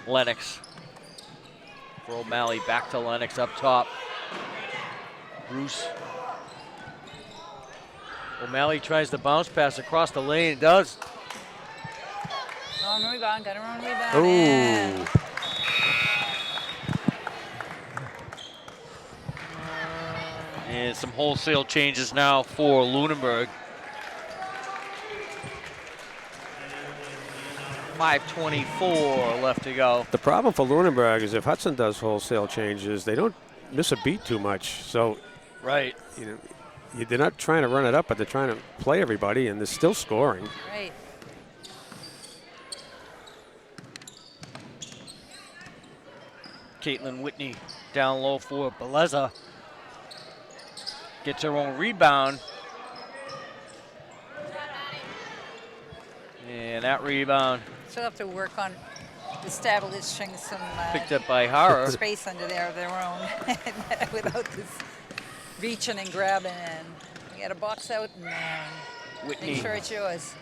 Lennox. For O'Malley, back to Lennox up top. Bruce. O'Malley tries to bounce pass across the lane. It does. Long rebound, got her own rebound. Ooh. And And some wholesale changes now for Lunenburg. 5:24 left to go. The problem for Lunenburg is if Hudson does wholesale changes, they don't miss a beat too much. So, Right. you know, they're not trying to run it up, but they're trying to play everybody, and they're still scoring. Right. Caitlin Whitney down low for Beleza. Gets her own rebound. And that rebound Still have to work on establishing some picked up by Hara. space under there of their own without this reaching and grabbing. And you got to box out and Whitney, make sure it's yours.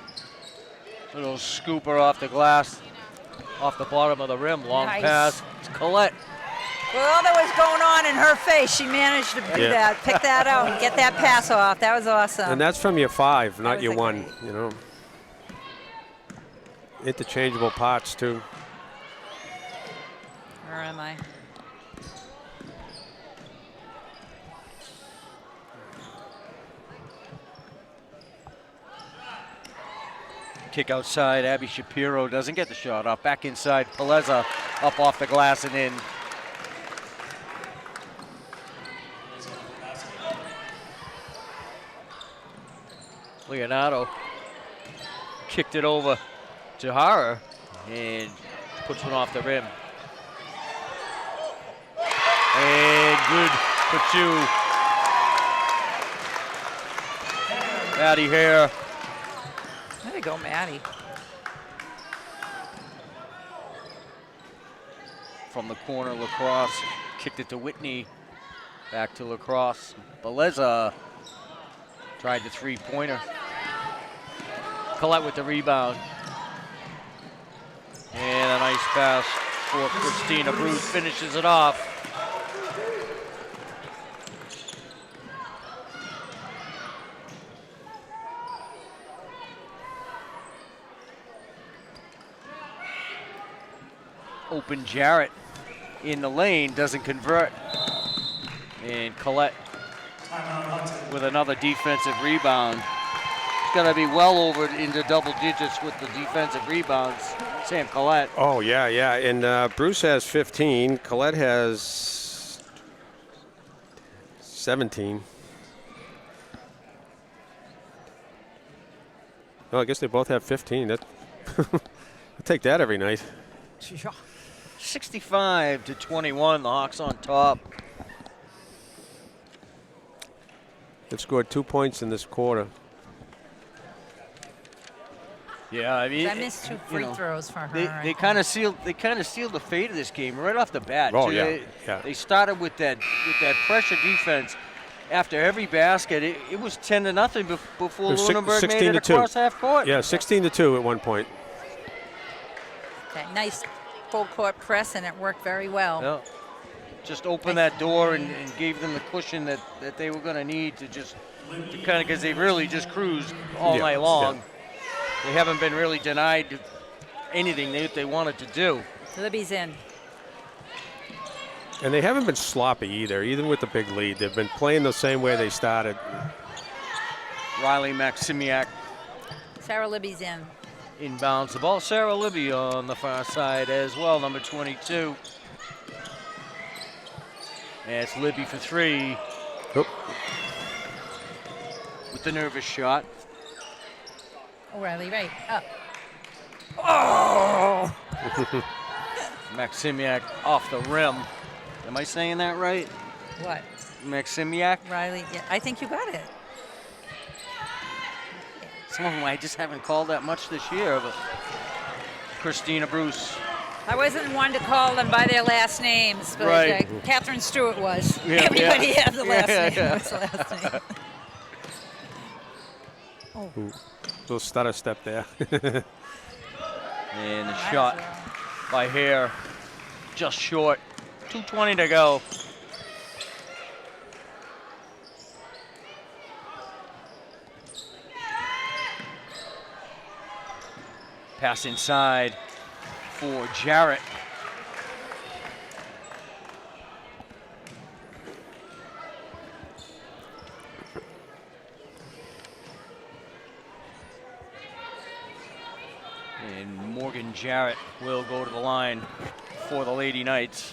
little scooper off the glass, off the bottom of the rim. Long Nice. pass. It's Colette. With all that was going on in her face, she managed to do Yeah. that, pick that out, and get that pass off. That was awesome. And that's from your 5, not was your a 1, great- you know. Interchangeable parts, too. Where am I? Kick outside. Abby Shapiro doesn't get the shot off. Back inside. Beleza up off the glass and in. Leonardo kicked it over to Hara and puts one off the rim. And good for 2. Maddie Hare. There you go, Maddie. From the corner, Lacrosse kicked it to Whitney. Back to Lacrosse. Beleza tried the 3-pointer. Colette with the rebound. And a nice pass for Christina Bruce. Finishes it off. Open Jarrett in the lane, doesn't convert. And Colette with another defensive rebound. It's going to be well over into double digits with the defensive rebounds. Sam Colette. Oh, yeah, yeah. And Bruce has 15. Colette has 17. Oh, I guess they both have 15. That I'll take that every night. 65-21, the Hawks on top. They've scored 2 points in this quarter. Yeah, I mean, I missed 2 free throws for her. They kind of sealed the fate of this game right off the bat. Oh, too. yeah, yeah. They started with that pressure defense. After every basket, it was 10-0 before It was Lunenburg made 16 it to 2. across half court. Yeah, 16-2 at one point. That nice full court press, and it worked very well. Yeah. Just opened that door and gave them the cushion that they were going to need to kind of, because they really just cruised all Yeah, night long. yeah. They haven't been really denied anything they wanted to do. Libby's in. And they haven't been sloppy either, even with the big lead. They've been playing the same way they started. Riley Maximiak Sarah Libby's in. inbounds the ball. Sarah Libby on the far side as well, number 22. And it's Libby for 3 Oop. with the nervous shot. O'Reilly, right. Up. Oh! Maximiak off the rim. Am I saying that right? What? Maximiak? Riley, yeah, I think you got it. Some of them I just haven't called that much this year, but Christina Bruce. I wasn't one to call them by their last names, but Right. Catherine Stewart was. Yeah, Everybody yeah. has the last Yeah, name. yeah. What's the last name? Oh, Little stutter step there. And the shot by Hare, just short. 2:20 to go. Pass inside for Jarrett. Morgan Jarrett will go to the line for the Lady Knights.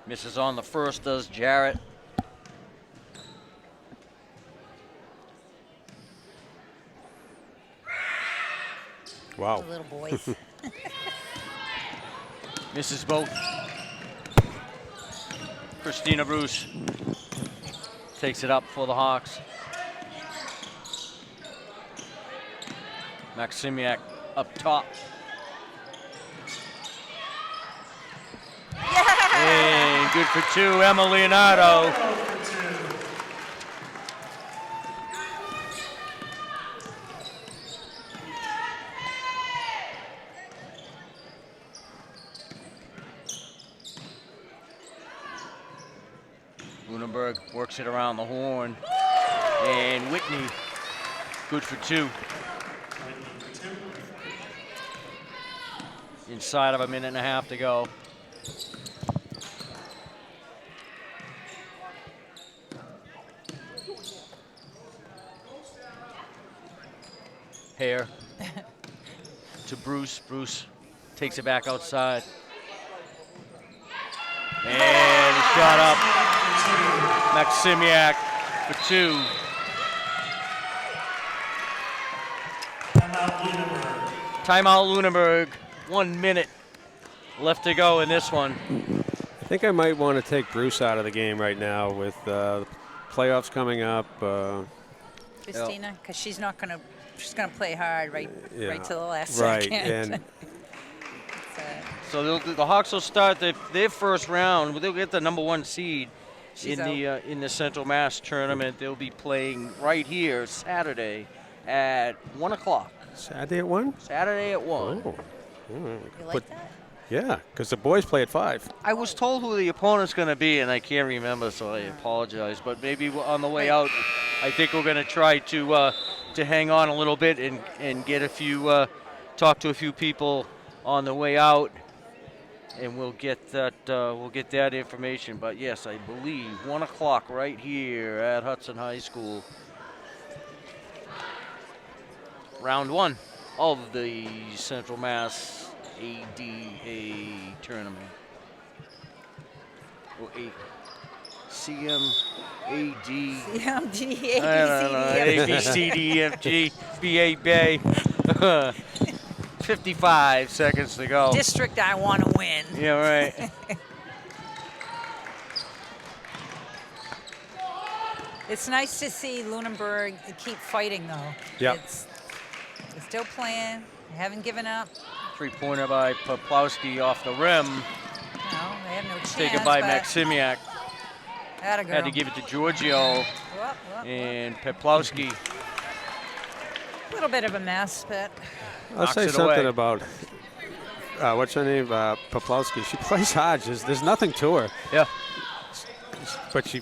Misses on the first, does Jarrett. Wow. The little boys. Misses both. Christina Bruce takes it up for the Hawks. Maximiak up top. And good for two, Emma Leonardo. Lunenburg works it around the horn. And Whitney, good for two. Inside of a minute and a half to go. Hare to Bruce. Bruce takes it back outside. And a shot up. Maximiak for two. Timeout Lunenburg. 1 minute left to go in this one. I think I might want to take Bruce out of the game right now with playoffs coming up. Christina, because she's not going to. She's going to play hard right to the last right. second. And so the Hawks will start their first round. They'll get the #1 seed in the Central Mass tournament. They'll be playing right here Saturday at 1 o'clock. Saturday at 1? Saturday at 1. Oh. You like that? Yeah, because the boys play at 5. I was told who the opponent's going to be, and I can't remember, so I apologize. But maybe on the way out, I think we're going to try to hang on a little bit and get a few, talk to a few people on the way out, and we'll get that information. But yes, I believe 1 o'clock right here at Hudson High School. Round 1 of the Central Mass ADA tournament. Or CMAD. CMD, A, B, C, D, F, G, B, A, B. 55 seconds to go. District I want to win. Yeah, right. It's nice to see Lunenburg keep fighting, though. Yeah. They're still playing. They haven't given up. 3-pointer by Poplawski off the rim. No, they have no chance. Taken by but Maximiak. atta girl. Had to give it to Giorgio and Poplawski. A little bit of a mess, but I'll say it something away. about what's her name, Poplawski. She plays hard. There's nothing to her, Yeah. but she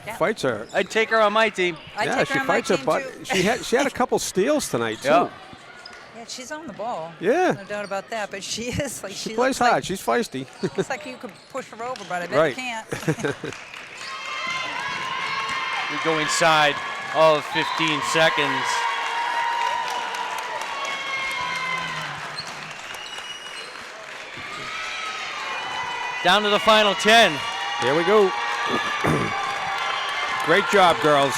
Yeah. fights her. I'd take her on my team. I Yeah, take she her on my fights her team butt. too. She had a couple steals tonight too. Yeah. Yeah, she's on the ball. Yeah. No doubt about that. But she is like She she plays looks hard. She's feisty. Like, it's like you could push her over, but I bet Right. you can't. We go inside of 15 seconds. Down to the final 10. Here we go. Great job, girls.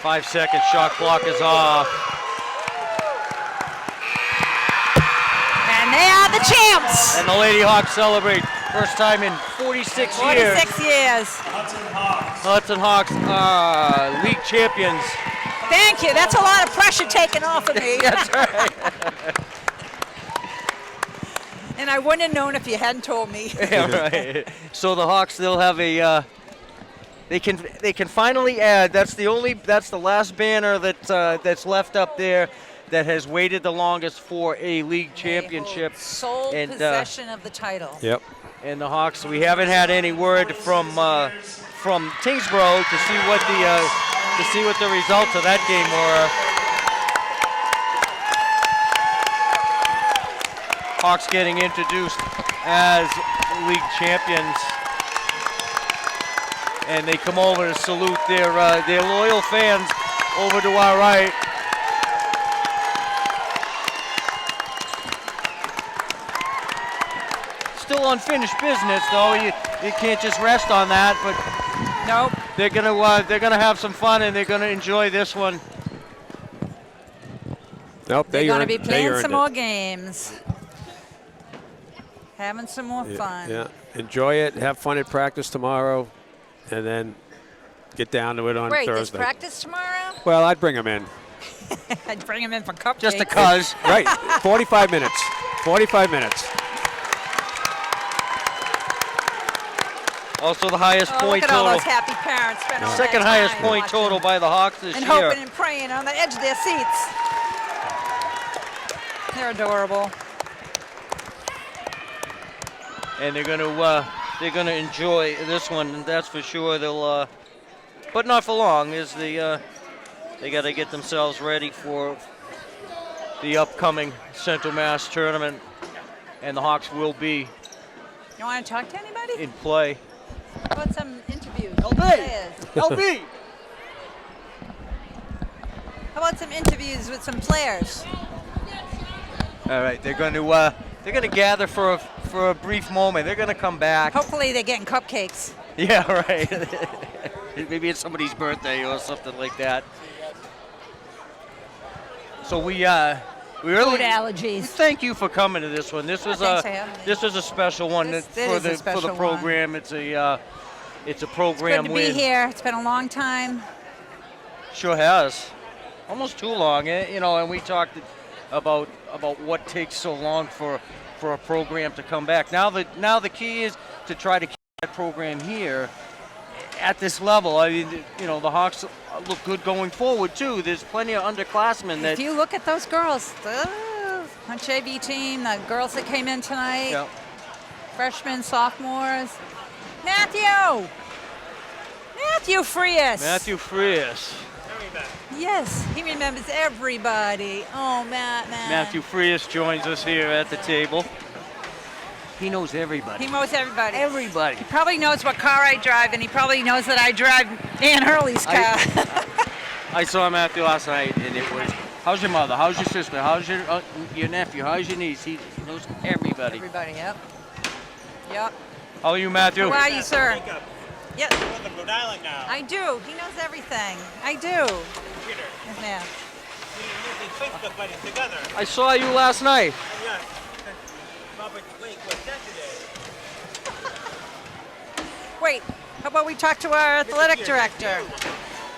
5 seconds, shot clock is off. And they are the champs. And the Lady Hawks celebrate. First time in 46 years. 46 years. Hudson Hawks are league champions. Thank you. That's a lot of pressure taken off of me. That's right. And I wouldn't have known if you hadn't told me. Yeah, right. So the Hawks, they'll have a. They can finally add. That's the last banner that's left up there that has waited the longest for a league championship. Sole And, possession of the title. Yep. And the Hawks, we haven't had any word from Tingsboro to see what the results of that game were. Hawks getting introduced as league champions. And they come over to salute their loyal fans over to our right. Still unfinished business, though. You can't just rest on that, but Nope. they're gonna have some fun and they're gonna enjoy this one. Nope, They're going to be they playing earned some it. more games. Having some more fun. Yeah, enjoy it. Have fun at practice tomorrow, and then get down to it on Wait, there's Thursday. practice tomorrow? Well, I'd bring them in. I'd bring him in for cupcakes. Just a cuz. Right, 45 minutes. 45 minutes. Also the highest Oh, point look at all total. those happy parents. Spend all that Second highest time point watching total by the Hawks this and year. hoping and praying on the edge of their seats. They're adorable. And they're gonna enjoy this one, and that's for sure. They'll, but not for long. Is they got to get themselves ready for the upcoming Central Mass tournament, and the Hawks will be You want to talk to anybody? in play. How about some interviews? LB! Players? LB. How about some interviews with some players? All right, they're gonna gather for a brief moment. They're gonna come back. Hopefully they're getting cupcakes. Yeah, right. Maybe it's somebody's birthday or something like that. So we really Food allergies. thank you for coming to this one. This was thanks for having me. this was a special one This for is a the special program. It's a program Good to win. be here. It's been a long time. Sure has. Almost too long, and we talked about what takes so long for a program to come back. Now the key is to try to keep that program here at this level. I mean, the Hawks look good going forward too. There's plenty of underclassmen that If you look at those girls, the JV team, the girls that came in tonight, yeah. freshmen, sophomores. Matthew Frias. Matthew Frias. Yes, he remembers everybody. Oh, Matt. Matthew Frias joins us here at the table. He knows everybody. He knows everybody. Everybody. He probably knows what car I drive, and he probably knows that I drive Ann Hurley's car. I saw Matthew last night, and it was, how's your mother? How's your sister? How's your nephew? How's your niece? He knows everybody. Everybody, yep. How are you, Matthew? How are you, sir? Yep, You live in Rhode Island now. I do. He knows everything. I do. Peter, Yes, ma'am. we usually Facebook buddies together. I saw you last night. Yeah. Robert Blake was yesterday. Wait, how about we talk to our athletic director?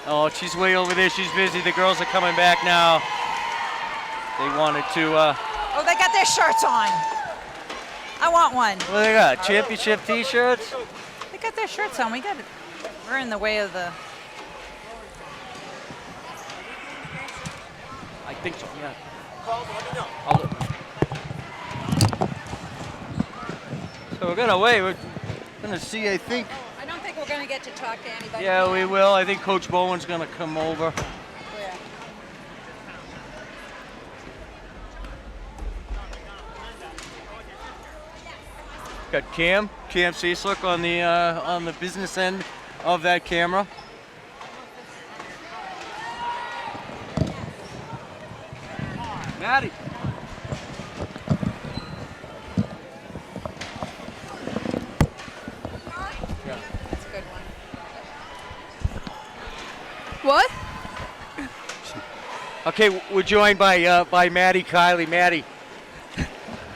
Oh, she's way over there. She's busy. The girls are coming back now. They wanted to, Oh, they got their shirts on. I want one. what do they got? Championship t-shirts? They got their shirts on. We're in the way of the. I think so, yeah. So we're gonna wait. We're gonna see, I think. I don't think we're going to get to talk to anybody. Yeah, we will. I think Coach Bowen's gonna come over. Yeah. Got Cam Cieslik on the business end of that camera. Maddie. That's a good one. What? Okay, we're joined by Maddie Kiley. Maddie,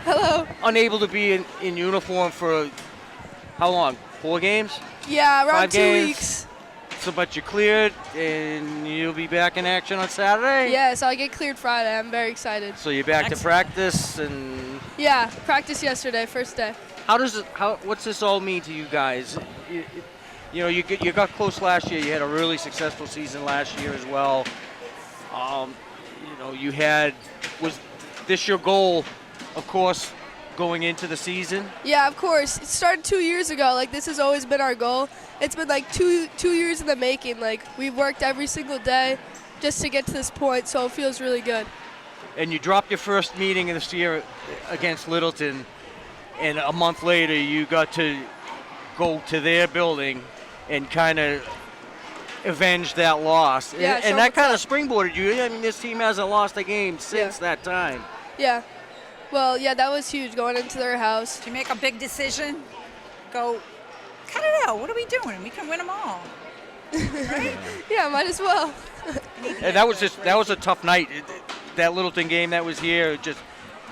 Hello. unable to be in uniform for how long? 4 games? Yeah, around 5 2 games? weeks. So, but you're cleared, and you'll be back in action on Saturday? Yes, I'll get cleared Friday. I'm very excited. So you're back to Excellent. practice, and Yeah, practice yesterday, first day. what's this all mean to you guys? You got close last year. You had a really successful season last year as well. Was this your goal, of course, going into the season? Yeah, of course. It started 2 years ago. Like, this has always been our goal. It's been like two years in the making. Like, we've worked every single day just to get to this point, so it feels really good. and you dropped your first meeting this year against Littleton, and a month later you got to go to their building and kind of avenge that loss. Yeah, and show that what's kind up. of springboarded you. I mean, this team hasn't lost a game since that time. Yeah. Well, yeah, that was huge going into their house. Did you make a big decision? Go, cut it out. What are we doing? We can win them all. Yeah, might as well. And that was a tough night. That Littleton game that was here, just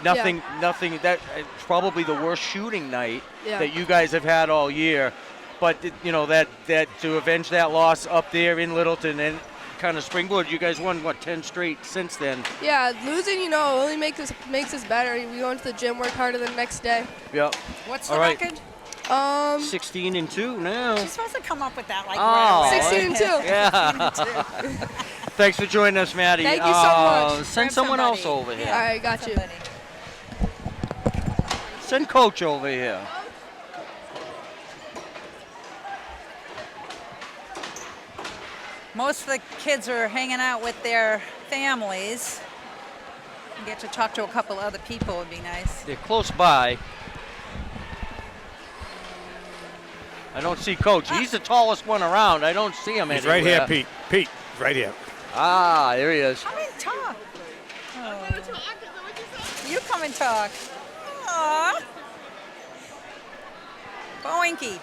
nothing. That it's probably the worst shooting night that you guys have had all year. But that to avenge that loss up there in Littleton and kind of springboard, you guys won 10 straight since then. Yeah, losing, only makes us better. We go into the gym, work harder the next day. Yep. What's the All right. record? 16-2 now. She's supposed to come up with that like Oh. right away. 16-2. Yeah. Thanks for joining us, Maddie. Thank you so much. Send Grab someone else somebody. over here. All right, got you. Somebody. Send Coach over here. Most of the kids are hanging out with their families. You get to talk to a couple other people would be nice. They're close by. I don't see Coach. He's the tallest one around. I don't see him He's anywhere. right here, Pete. Pete, right here. Ah, there he is. Come and talk. Oh. You come and talk. Aww. Boinky.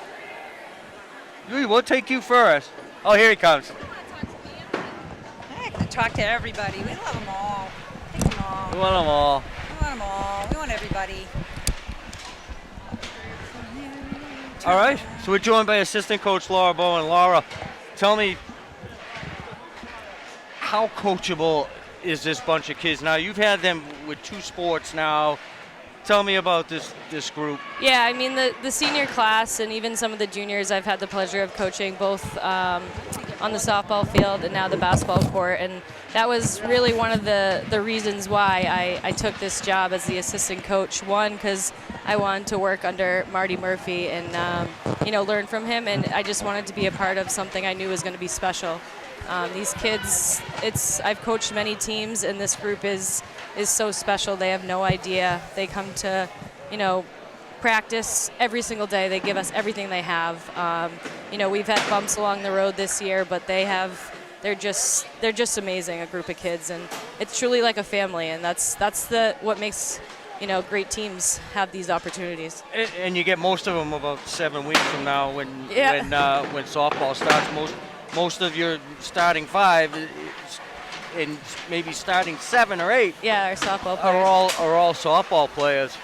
We'll take you first. Oh, here he comes. I can talk to everybody. We love them all. Take them all. We want them all. We want them all. We want everybody. All right. So we're joined by assistant coach Laura Bowen. Laura, tell me, how coachable is this bunch of kids? Now, you've had them with 2 sports now. Tell me about this group. Yeah, I mean, the senior class and even some of the juniors I've had the pleasure of coaching both on the softball field and now the basketball court. And that was really one of the reasons why I took this job as the assistant coach. One, because I wanted to work under Marty Murphy and, learn from him. And I just wanted to be a part of something I knew was going to be special. These kids, I've coached many teams, and this group is so special. They have no idea. They come to, practice every single day. They give us everything they have. We've had bumps along the road this year, but they're just amazing, a group of kids, and it's truly like a family, and that's what makes great teams have these opportunities. And you get most of them about 7 weeks from now when softball starts. Most of your starting 5 and maybe starting 7 or 8 Yeah, our softball players. are all softball players.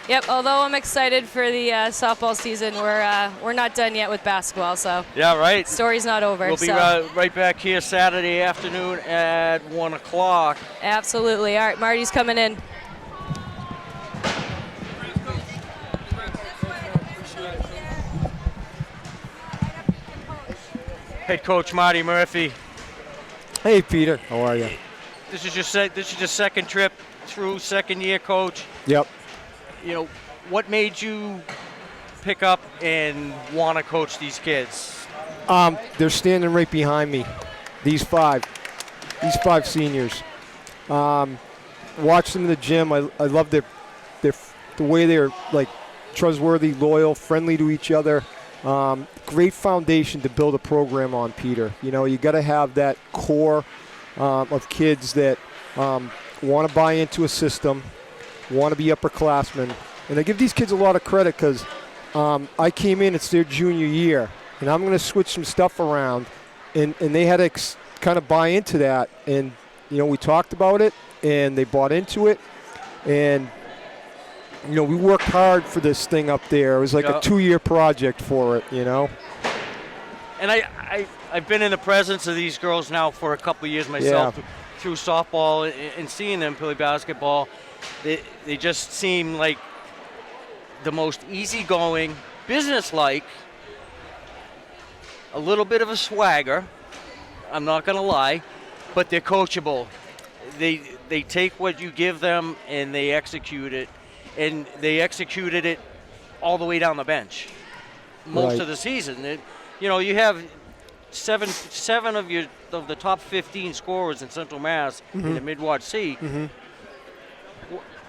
Yep, although I'm excited for the softball season, we're not done yet with basketball, so Yeah, right. story's not over. We'll be so. right back here Saturday afternoon at 1 o'clock. Absolutely. All right, Marty's coming in. Head coach Marty Murphy. Hey, Peter. How are you? This is your second trip through, second year coach. Yep. What made you pick up and want to coach these kids? They're standing right behind me. These five seniors. Watched them in the gym. I love the way they're like trustworthy, loyal, friendly to each other. Great foundation to build a program on, Peter. You got to have that core of kids that want to buy into a system, want to be upperclassmen. And I give these kids a lot of credit because I came in, it's their junior year, and I'm going to switch some stuff around. And they had to kind of buy into that. And, we talked about it, and they bought into it. And, we worked hard for this thing up there. It was like a 2-year project for it, And I've been in the presence of these girls now for a couple of years myself through softball and seeing them play basketball. They just seem like the most easygoing, businesslike, a little bit of a swagger. I'm not going to lie, but they're coachable. They take what you give them and they execute it, and they executed it all the way down the bench most of the season. You have seven of the top 15 scorers in Central Mass in the Mid-Ward C.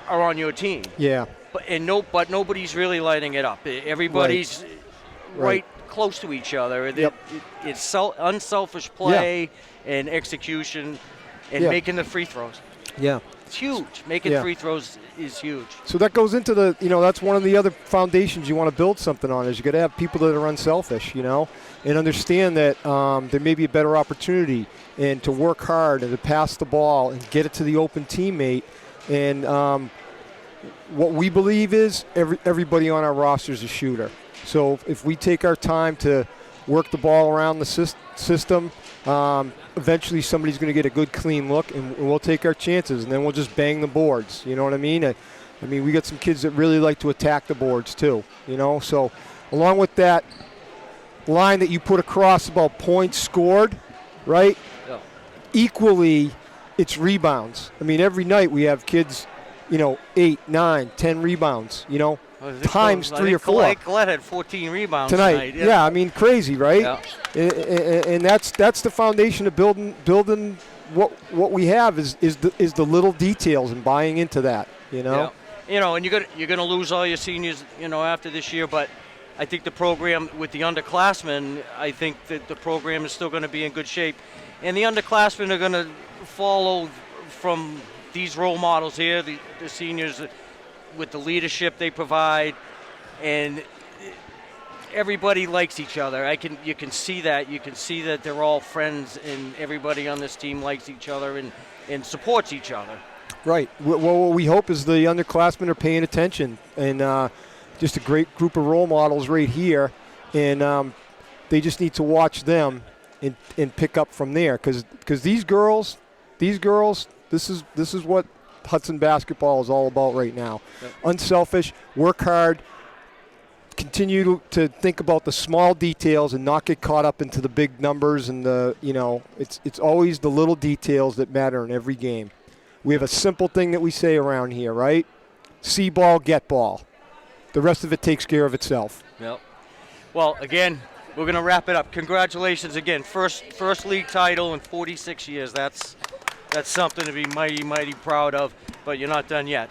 are on your team. Yeah. But nobody's really lighting it up. Everybody's right close to each other. Yep. It's unselfish play and execution and making the free throws. Yeah. It's huge. Making free throws is huge. So that goes into the, that's one of the other foundations you want to build something on is you got to have people that are unselfish, and understand that there may be a better opportunity and to work hard and to pass the ball and get it to the open teammate. And what we believe is everybody on our roster is a shooter. So if we take our time to work the ball around the system, eventually somebody's going to get a good, clean look, and we'll take our chances, and then we'll just bang the boards. You know what I mean? I mean, we got some kids that really like to attack the boards too, So along with that line that you put across about points scored, right? Yeah. Equally, it's rebounds. I mean, every night we have kids, 8, 9, 10 rebounds, times 3 or 4. Glenn had 14 rebounds tonight. Yeah, I mean, crazy, right? Yeah. And that's the foundation of building what we have is the little details and buying into that, Yeah. And you're gonna lose all your seniors, after this year, but I think the program with the underclassmen, I think that the program is still going to be in good shape, and the underclassmen are going to follow from these role models here, the seniors, with the leadership they provide, and everybody likes each other. You can see that. You can see that they're all friends, and everybody on this team likes each other and supports each other. Right. Well, what we hope is the underclassmen are paying attention, and just a great group of role models right here, and they just need to watch them and pick up from there, because these girls, this is what Hudson basketball is all about right now. Yep. Unselfish, work hard, continue to think about the small details and not get caught up into the big numbers and it's always the little details that matter in every game. We have a simple thing that we say around here, right? See ball, get ball. The rest of it takes care of itself. Yep. Well, again, we're going to wrap it up. Congratulations again. First league title in 46 years. That's something to be mighty, mighty proud of, but you're not done yet.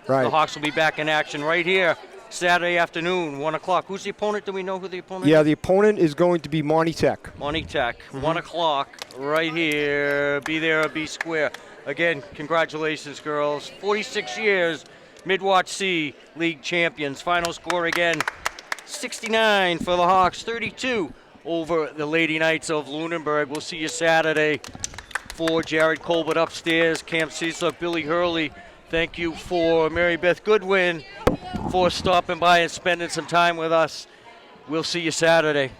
Right. The Hawks will be back in action right here Saturday afternoon, 1 o'clock. Who's the opponent? Do we know who the opponent is? Yeah, the opponent is going to be Monty Tech. Monty Tech, 1 o'clock right here. Be there or be square. Again, congratulations, girls. 46 years, Midwatch C League champions. Final score again, 69 for the Hawks, 32 over the Lady Knights of Lunenburg. We'll see you Saturday. For Jared Colbert upstairs, Cam Cecil, Billy Hurley. Thank you for Mary Beth Goodwin for stopping by and spending some time with us. We'll see you Saturday.